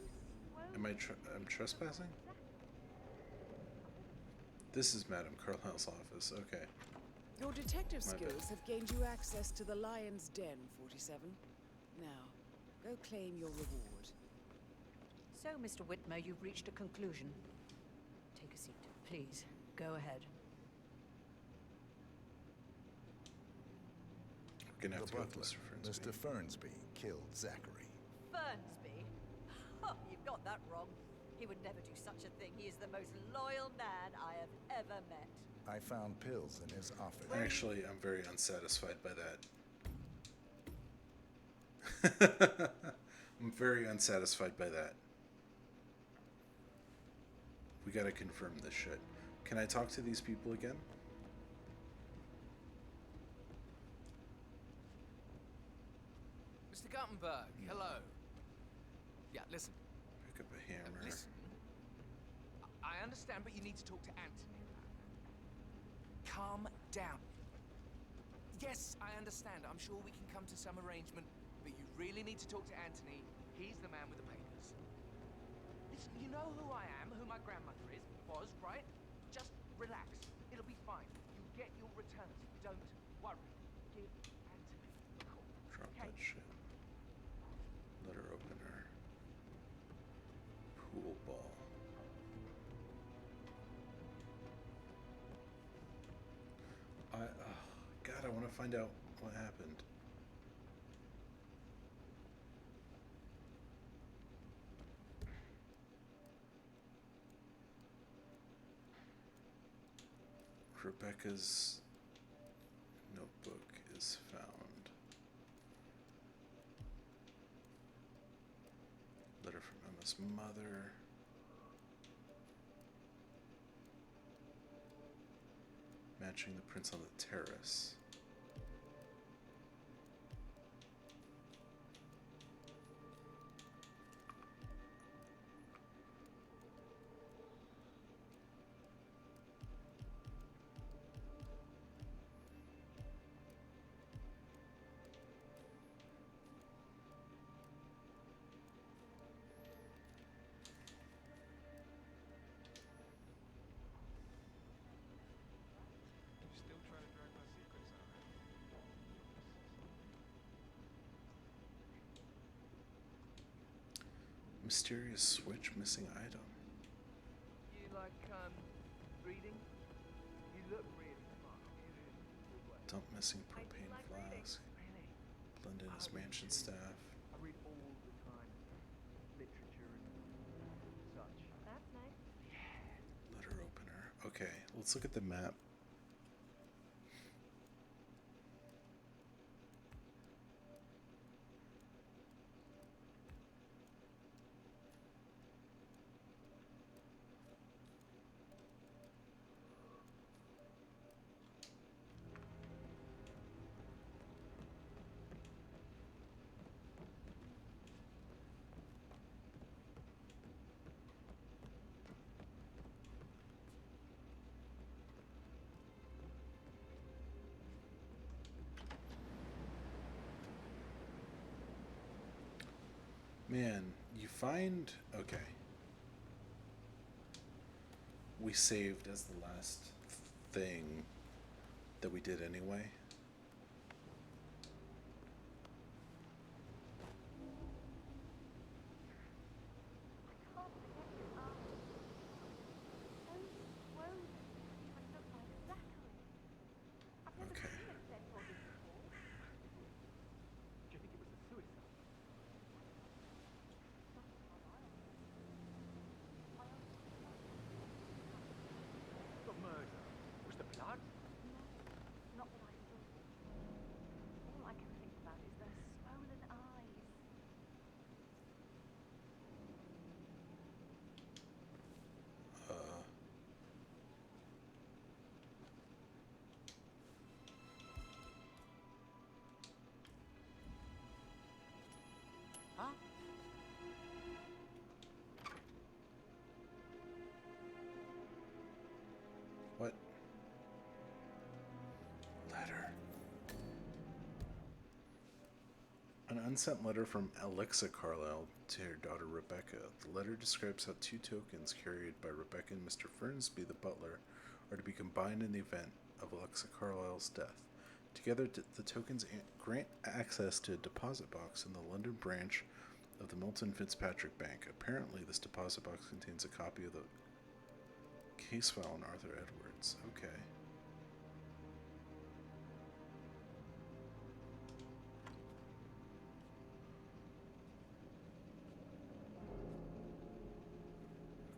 Am I'm trespassing? This is Madame Carlyle's office. Okay. Your detective My bad. skills have gained you access to the Lion's Den, 47. Now, go claim your reward. So, Mr. Whitmer, you've reached a conclusion. Take a seat, please. Go ahead. We're gonna have The to go butler, with Mr. Fernsby. Mr. Fernsby, killed Zachary. Fernsby? Oh, you've got that wrong. He would never do such a thing. He is the most loyal man I have ever met. I found pills in his office. Actually, I'm very unsatisfied by that. I'm very unsatisfied by that. We gotta confirm this shit. Can I talk to these people again? Mr. Guttenberg, hello. Yeah, listen. Pick up a hammer. Listen. I understand, but you need to talk to Anthony about that. Calm down. Yes, I understand. I'm sure we can come to some arrangement, but you really need to talk to Anthony. He's the man with the papers. my grandmother was, right? Just relax. It'll be fine. You get your returns. Don't worry. Give Anthony a call. Drop Okay? that shit. Letter opener. Pool ball. God, I want to find out what happened. Rebecca's notebook is found. Letter from Emma's mother. Matching the prints on the terrace. Still trying to drag my secrets out. Mysterious switch, missing item. You like, reading? You look really smart. You do. Dump missing propane flask. Really? Blend in his mansion staff. I read all the time. Literature and such. That's nice. Letter opener. Okay, let's look at the map. Man, you find... Okay. We saved as the last thing that we did anyway. Okay. Do you think it was a suicide? The murder. Was the blood? Not that I saw. All I can think about is their swollen eyes. Huh? What? Letter. An unsent letter from Alexa Carlyle to her daughter Rebecca. The letter describes how 2 tokens carried by Rebecca and Mr. Fernsby, the butler, are to be combined in the event of Alexa Carlyle's death. Together, the tokens grant access to a deposit box in the London branch of the Milton Fitzpatrick Bank. Apparently, this deposit box contains a copy of the case file on Arthur Edwards. Okay.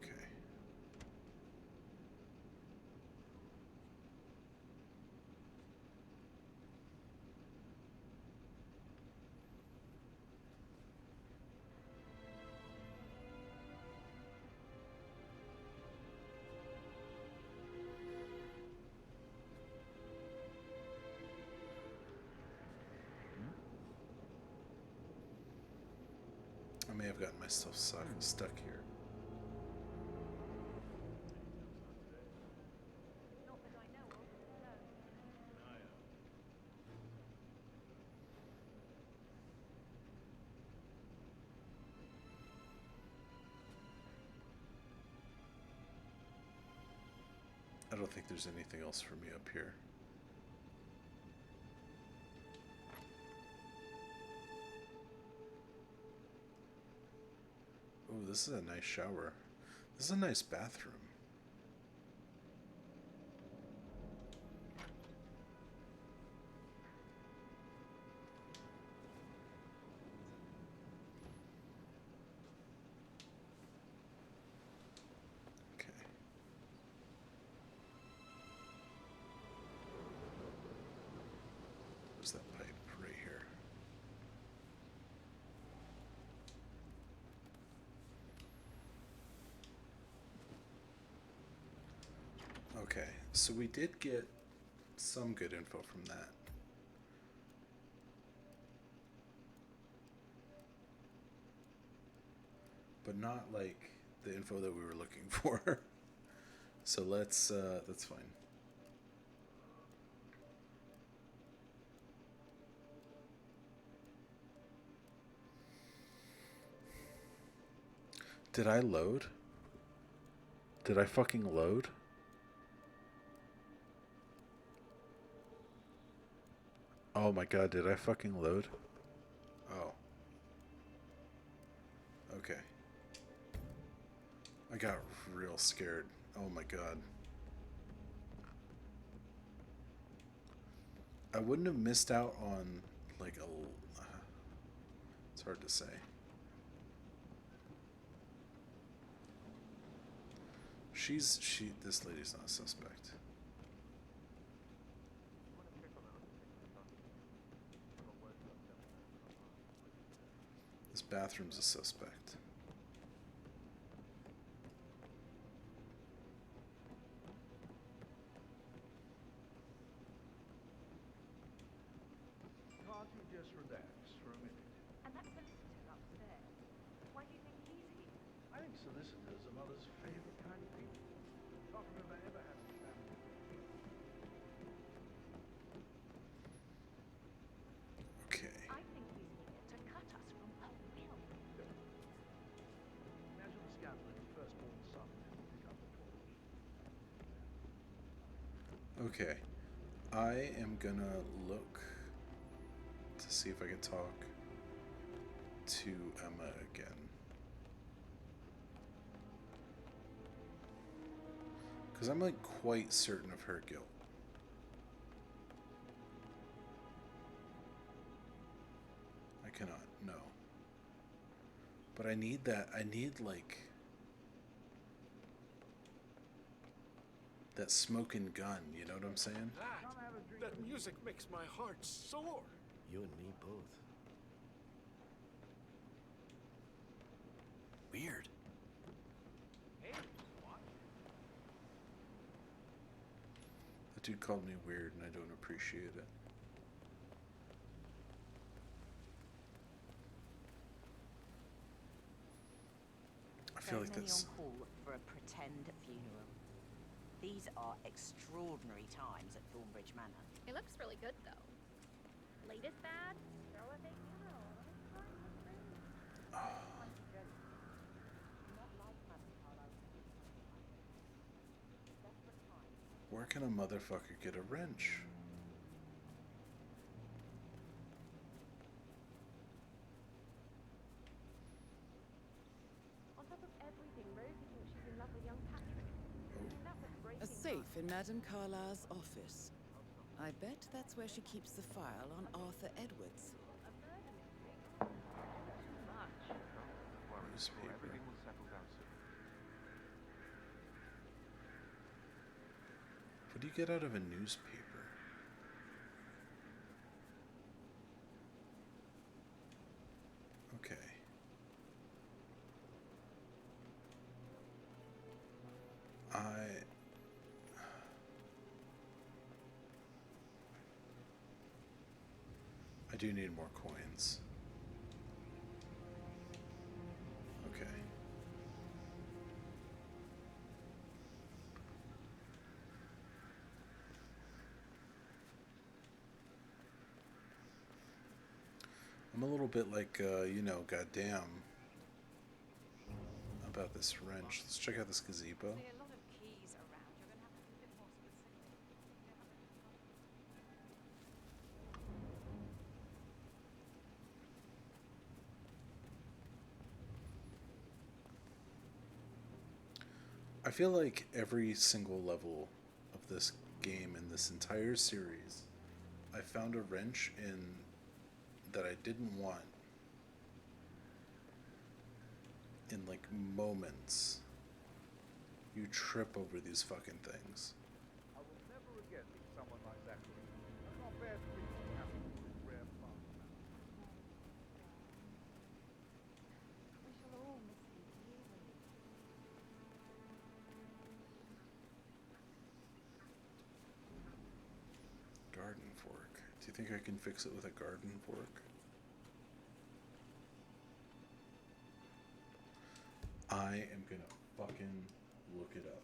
Okay. I may have gotten myself stuck here. Not that I know of, no. think there's anything else for me up here. Oh, this is a nice shower. This is a nice bathroom. Okay. Where's that pipe? Right here. Okay, so we did get some good info from that. But not like the info that we were looking for. So that's fine. Did I load? Did I fucking load? Oh my god, did I fucking load? Oh. Okay. I got real scared. Oh my god. I wouldn't have missed out on like a... it's hard to say. This lady's not a suspect. This bathroom's a suspect. Can't you just relax for a minute? And that solicitor upstairs, why do you think he's here? I think solicitors are Mother's favourite kind of people. Can't remember ever having a family. Okay. I think he's here to cut us from a will. Imagine the scandal if your firstborn son didn't pick up the torch. Okay. I am gonna look to see if I can talk to Emma again. Because I'm like quite certain of her guilt. I cannot, no. But I need that, I need like that smoking gun, you know what I'm saying? That music makes my heart soar. You and me both. Weird. That dude called me weird and I don't appreciate it. I feel like that's... on call for a pretend funeral. These are extraordinary times at Thornbridge Manor. It looks really good, though. Latest bad? Throw a big funeral. Where can a motherfucker get a wrench? On top of everything, Rosie thinks she's in love with young Patrick. That was breaking A safe in Madame Carlyle's office. I bet that's where she keeps the file on Arthur Edwards. Newspaper. Everything will settle down soon. What do you get out of a newspaper? Okay. I do need more coins. Okay. I'm a little bit like, you know, goddamn about this wrench. Let's check out this gazebo. See a lot of keys around. You're going to have to be a bit more I feel like every single level of this game in this entire series, I found a wrench in that I didn't want in like moments. You trip over these fucking things. I will never again meet someone like Zachary. I can't bear to think what happened to his rare plant. We shall all miss him dearly. Garden fork. Do you think I can fix it with a garden fork? I am gonna fucking look it up.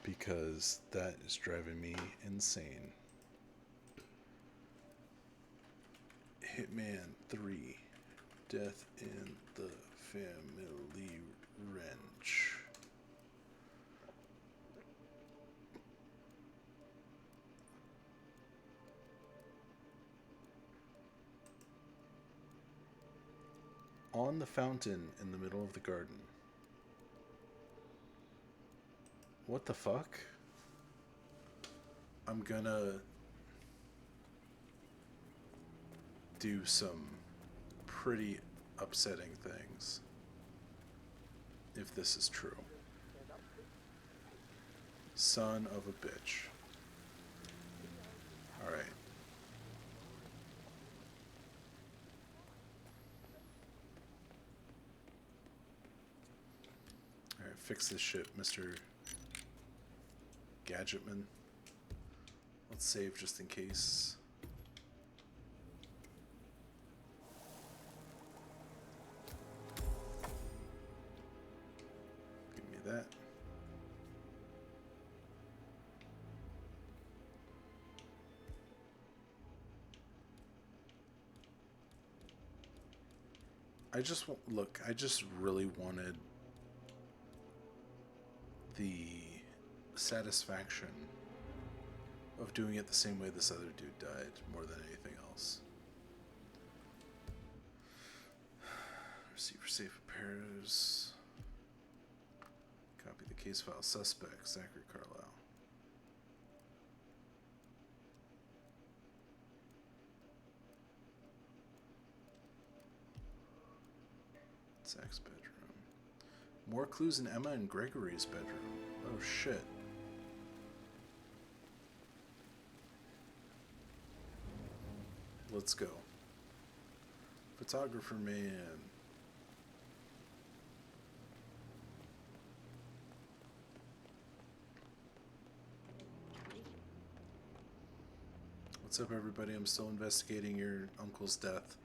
Because that is driving me insane. Hitman 3. Death in the Family Wrench. On the fountain in the middle of the garden. What the fuck? I'm gonna do some pretty upsetting things if this is true. Son of a bitch. Alright. Alright, fix this shit, Mr. Gadgetman. Let's save just in case. Give me that. I just really wanted the satisfaction of doing it the same way this other dude died more than anything else. Receiver safe repairs. Copy the case file. Suspect, Zachary Carlisle. Zach's bedroom. More clues in Emma and Gregory's bedroom. Oh shit. Let's go. Photographer man. What's up, everybody? I'm still investigating your uncle's death.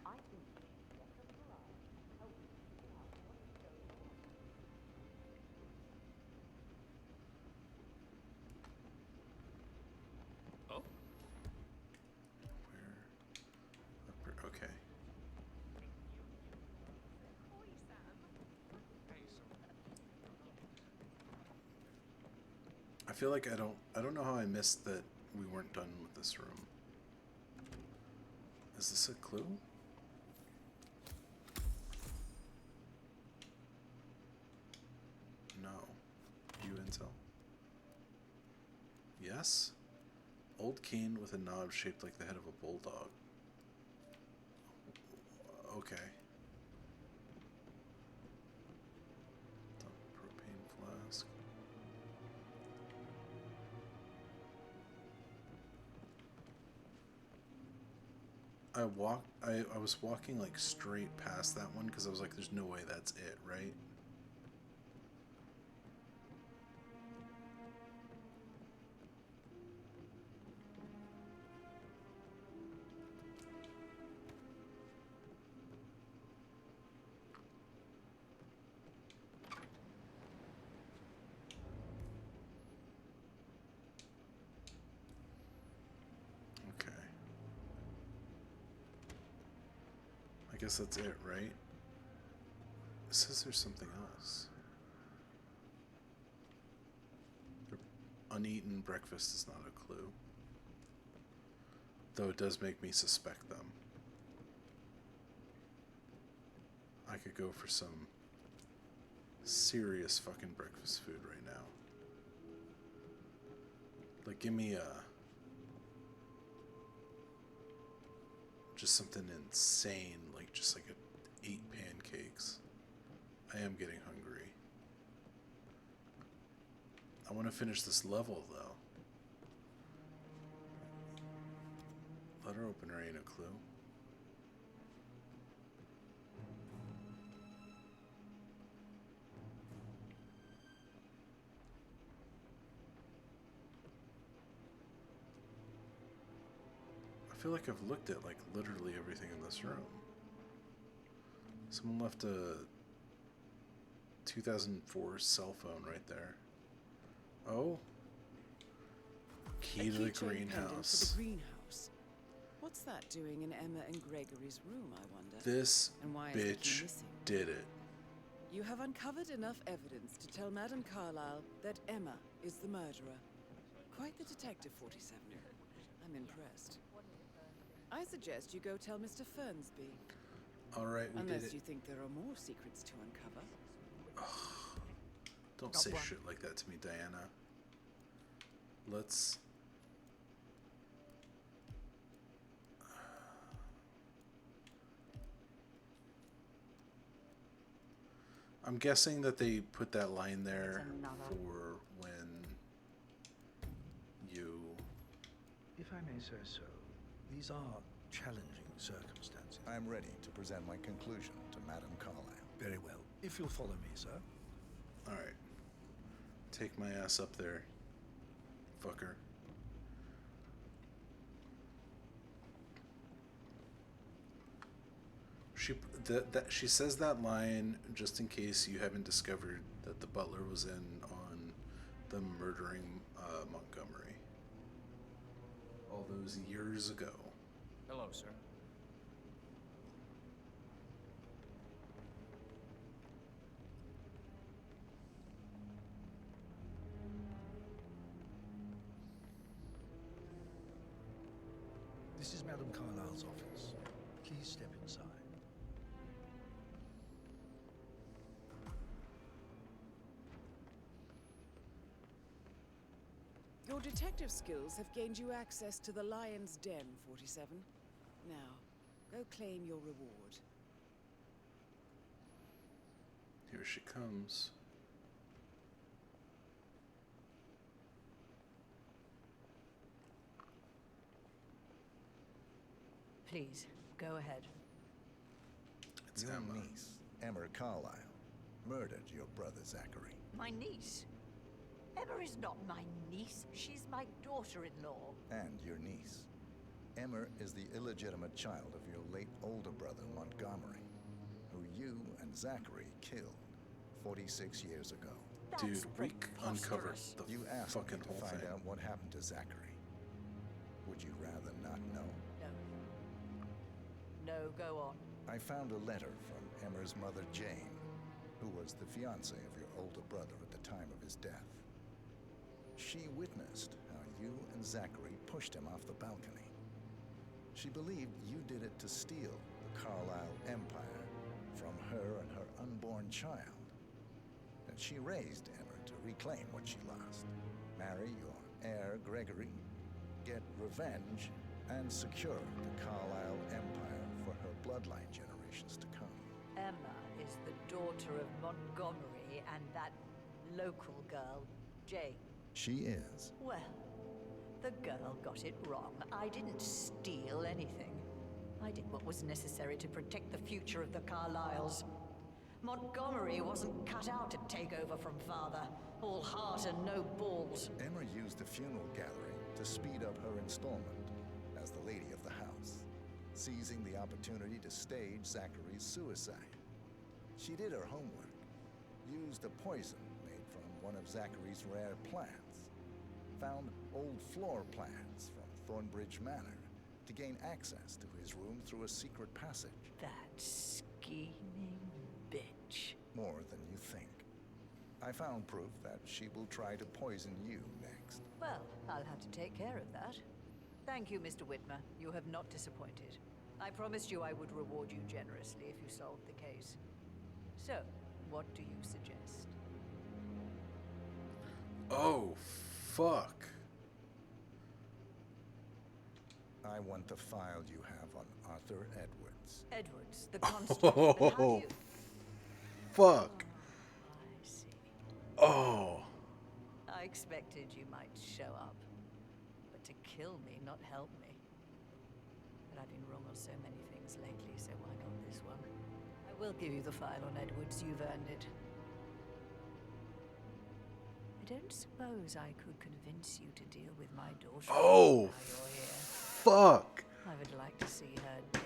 Oh? Okay. I feel like I don't know how I missed that we weren't done with this room. Is this a clue? No. You intel? Yes? Old cane with a knob shaped like the head of a bulldog. Okay. Propane flask. I was walking like straight past that one because I was like, there's no way that's it, right? I guess that's it, right? It says there's something else. The uneaten breakfast is not a clue. Though it does make me suspect them. I could go for some serious fucking breakfast food right now. Like, give me just something insane, like just like 8 pancakes. I am getting hungry. I want to finish this level though. Letter opener ain't a clue. I feel like I've looked at like literally everything in this room. Someone left a 2004 cell phone right there. Oh. Key to the greenhouse. For the greenhouse. What's that doing in Emma and Gregory's room, I wonder? This and why is the key bitch missing? did it. You have uncovered enough evidence to tell Madame Carlyle that Emma is the murderer. Quite the detective, 47. I'm impressed. I suggest you go tell Mr. Fernsby. Alright, we Unless did it. you think there are more secrets to uncover. Don't say shit like that to me, Diana. Let's... I'm guessing that they put that line there for when you... If I may say so, these are challenging circumstances. I'm ready to present my conclusion to Madame Carlyle. Very well. If you'll follow me, sir. Alright. Take my ass up there, fucker. She says that line just in case you haven't discovered that the butler was in on the murdering Montgomery all those years ago. Hello, sir. This is Madame Carlyle's office. Please step inside. Your detective skills have gained you access to the Lion's Den, 47. Now, go claim your reward. Here she comes. Please, go ahead. It's your Emma. niece, Emma Carlyle, murdered your brother Zachary. My niece? Emma is not my niece. She's my daughter-in-law. And your niece. Emma is the illegitimate child of your late older brother Montgomery, who you and Zachary killed 46 years ago. Dude, we uncovered the You asked fucking me to whole find thing. out what happened to Zachary. Would you rather not know? No, go on. I found a letter from Emma's mother Jane, who was the fiancée of your older brother at the time of his death. She witnessed how you and Zachary pushed him off the balcony. She believed you did it to steal the Carlyle empire from her and her unborn child. And she raised Emma to reclaim what she lost. Marry your heir, Gregory, get revenge, and secure the Carlyle empire for her bloodline generations to come. Emma is the daughter of Montgomery and that local girl, Jane. She is. Well, the girl got it wrong. I didn't steal anything. I did what was necessary to protect the future of the Carlyles. Montgomery wasn't cut out to take over from father. All heart and no balls. Emma used the funeral gallery to speed up her installment as the lady of the house, seizing the opportunity to stage Zachary's suicide. She did her homework, used a poison made from one of Zachary's rare plants, found old floor plans from Thornbridge Manor to gain access to his room through a secret passage. That scheming bitch. More than you think. I found proof that she will try to poison you next. Well, I'll have to take care of that. Thank you, Mr. Whitmer. You have not disappointed. I promised you I would reward you generously if you solved the case. So, What do you suggest? Oh, fuck. I want the file you have on Arthur Edwards. Edwards, the constable. But how do Oh, you... fuck. I see. Oh. I expected you might show up. But to kill me, not help me. But I've been wrong on so many things lately, so why not this one? I will give you the file on Edwards. You've earned it. I don't suppose I could convince you to deal with my daughter. Oh, while you're here. fuck. I would like to see her dead.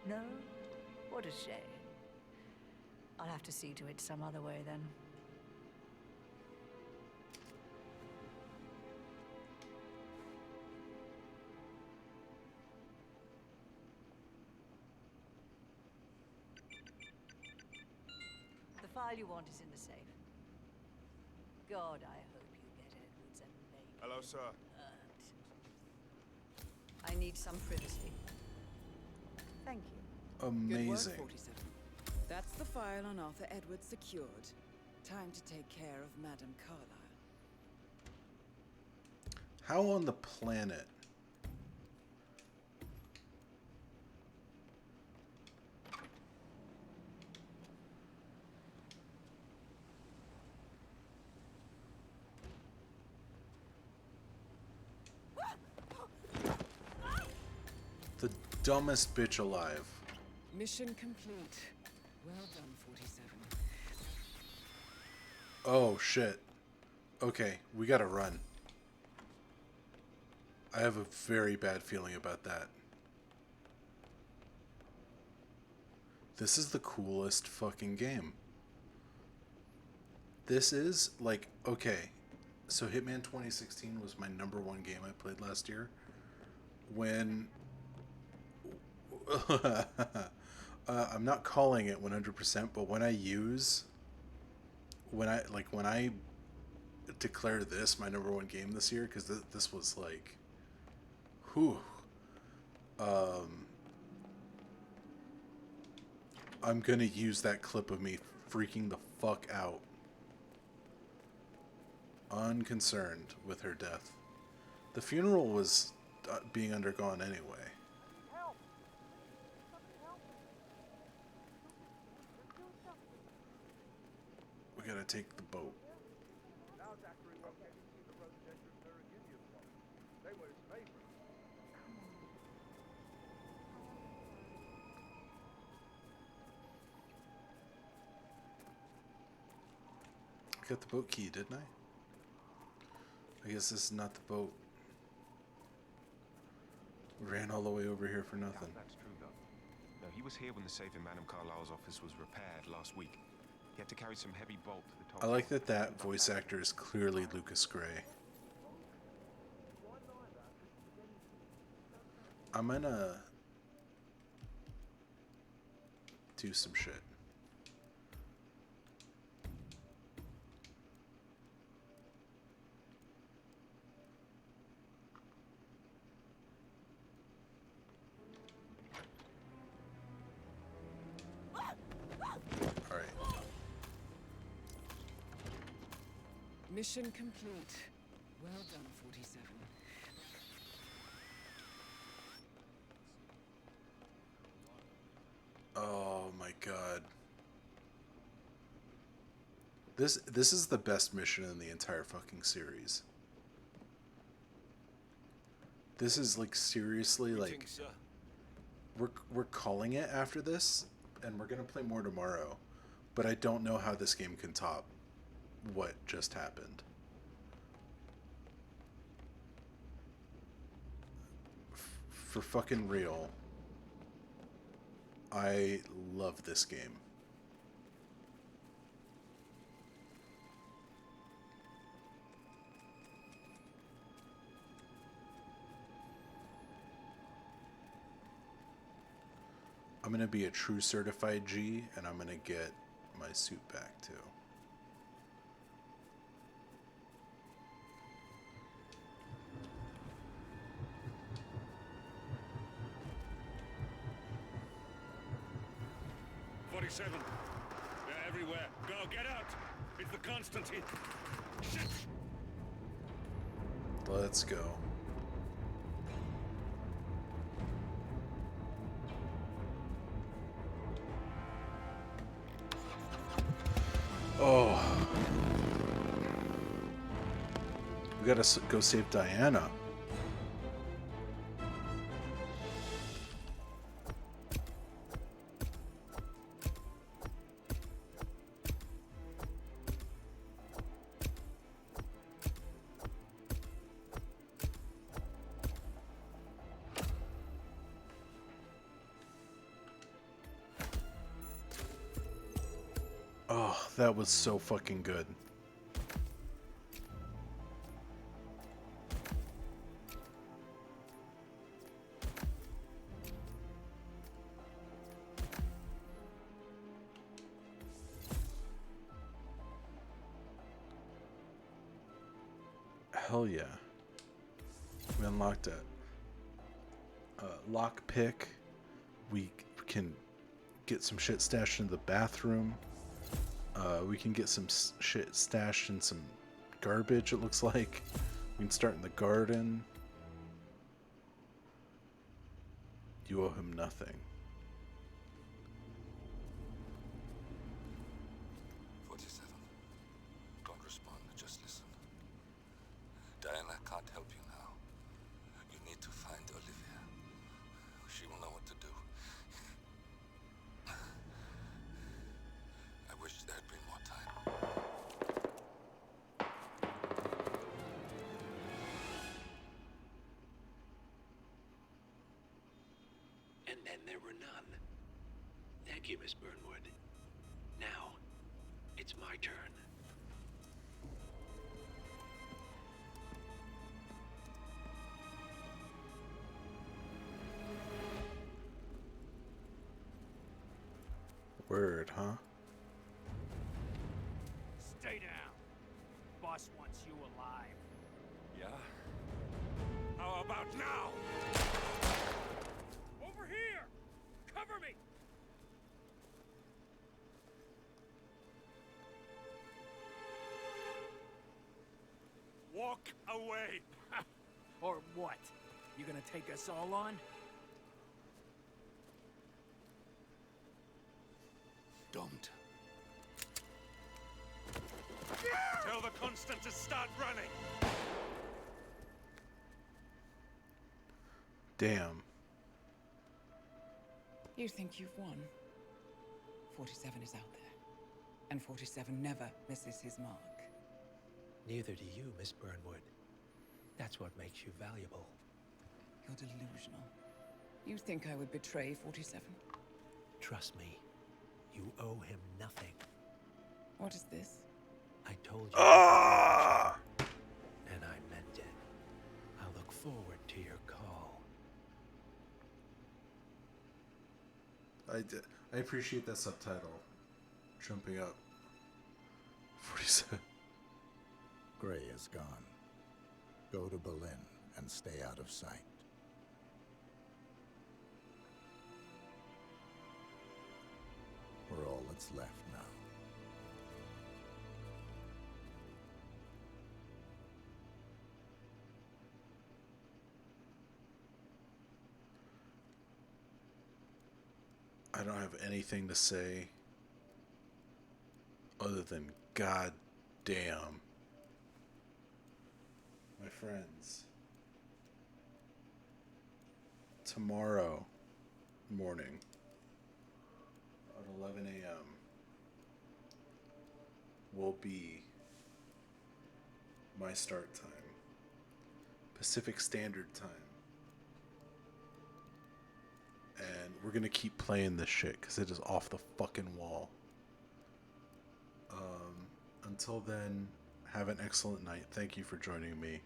No? What a shame. I'll have to see to it some other way then. The file you want is in the safe. God, I hope you get Edwards and make Hello, sir. I need some privacy. Thank you. Amazing. Good work, 47. That's the file on Arthur Edwards secured. Time to take care of Madame Carlyle. How on the planet? The dumbest bitch alive. Mission complete. Well done, 47. Oh, shit. Okay, we gotta run. I have a very bad feeling about that. This is the coolest fucking game. This is, like, okay. So Hitman 2016 was my #1 game I played last year. When... I'm not calling it 100%, but when I declare this my #1 game this year, because this was like, whew. I'm gonna use that clip of me freaking the fuck out. Unconcerned with her death. The funeral was being undergone anyway. We gotta take the boat. Now Zachary won't get to see the Rose Edward Merovingian plots. They were his favorites. I got the boat key, didn't I? I guess this is not the boat. We ran all the way over here for nothing. That's true, though. No, he was here when the safe in Madame Carlyle's office was repaired last week. He had to carry some heavy bolt to the top. I like that voice actor is clearly Lucas Gray. I'm gonna do some shit. Alright. Mission complete. Well done, 47. Oh my god. This is the best mission in the entire fucking series. This is like seriously like we're calling it after this, and we're gonna play more tomorrow, but I don't know how this game can top what just happened. For fucking real. I love this game. I'm gonna be a true certified G, and I'm gonna get my suit back too. "47. everywhere. Go, get out! It's the Constantine. Shit! Let's go. Oh. We gotta go save Diana. Oh, that was so fucking good. Hell yeah. We unlocked a lock pick. We can get some shit stashed in the bathroom. We can get some shit stashed in some garbage, it looks like. We can start in the garden. You owe him nothing. 47. Don't respond, just listen. Diana can't help you now. You need to find Olivia. She will know what to do. I wish there had been more time. And then there were none. Thank you, Miss Burnwood. Now, it's my turn. Word, huh? Stay down. Boss wants you alive. Yeah? How about now? Over here! Cover me! Walk away! Or what? You gonna take us all on? Don't. Tell the Constant to start running! Damn. You think you've won? 47 is out there. And 47 never misses his mark. Neither do you, Miss Burnwood. That's what makes you valuable. You're delusional. You think I would betray 47? Trust me, you owe him nothing. What is this? I told you. And I meant it. I'll look forward to your call. I appreciate that subtitle. Jumping up. 47. Gray is gone. Go to Berlin and stay out of sight. We're all that's left now. I don't have anything to say other than God damn. My friends, tomorrow morning at 11 a.m. will be my start time, Pacific Standard Time. And we're gonna keep playing this shit because it is off the fucking wall. Until then, have an excellent night. Thank you for joining me.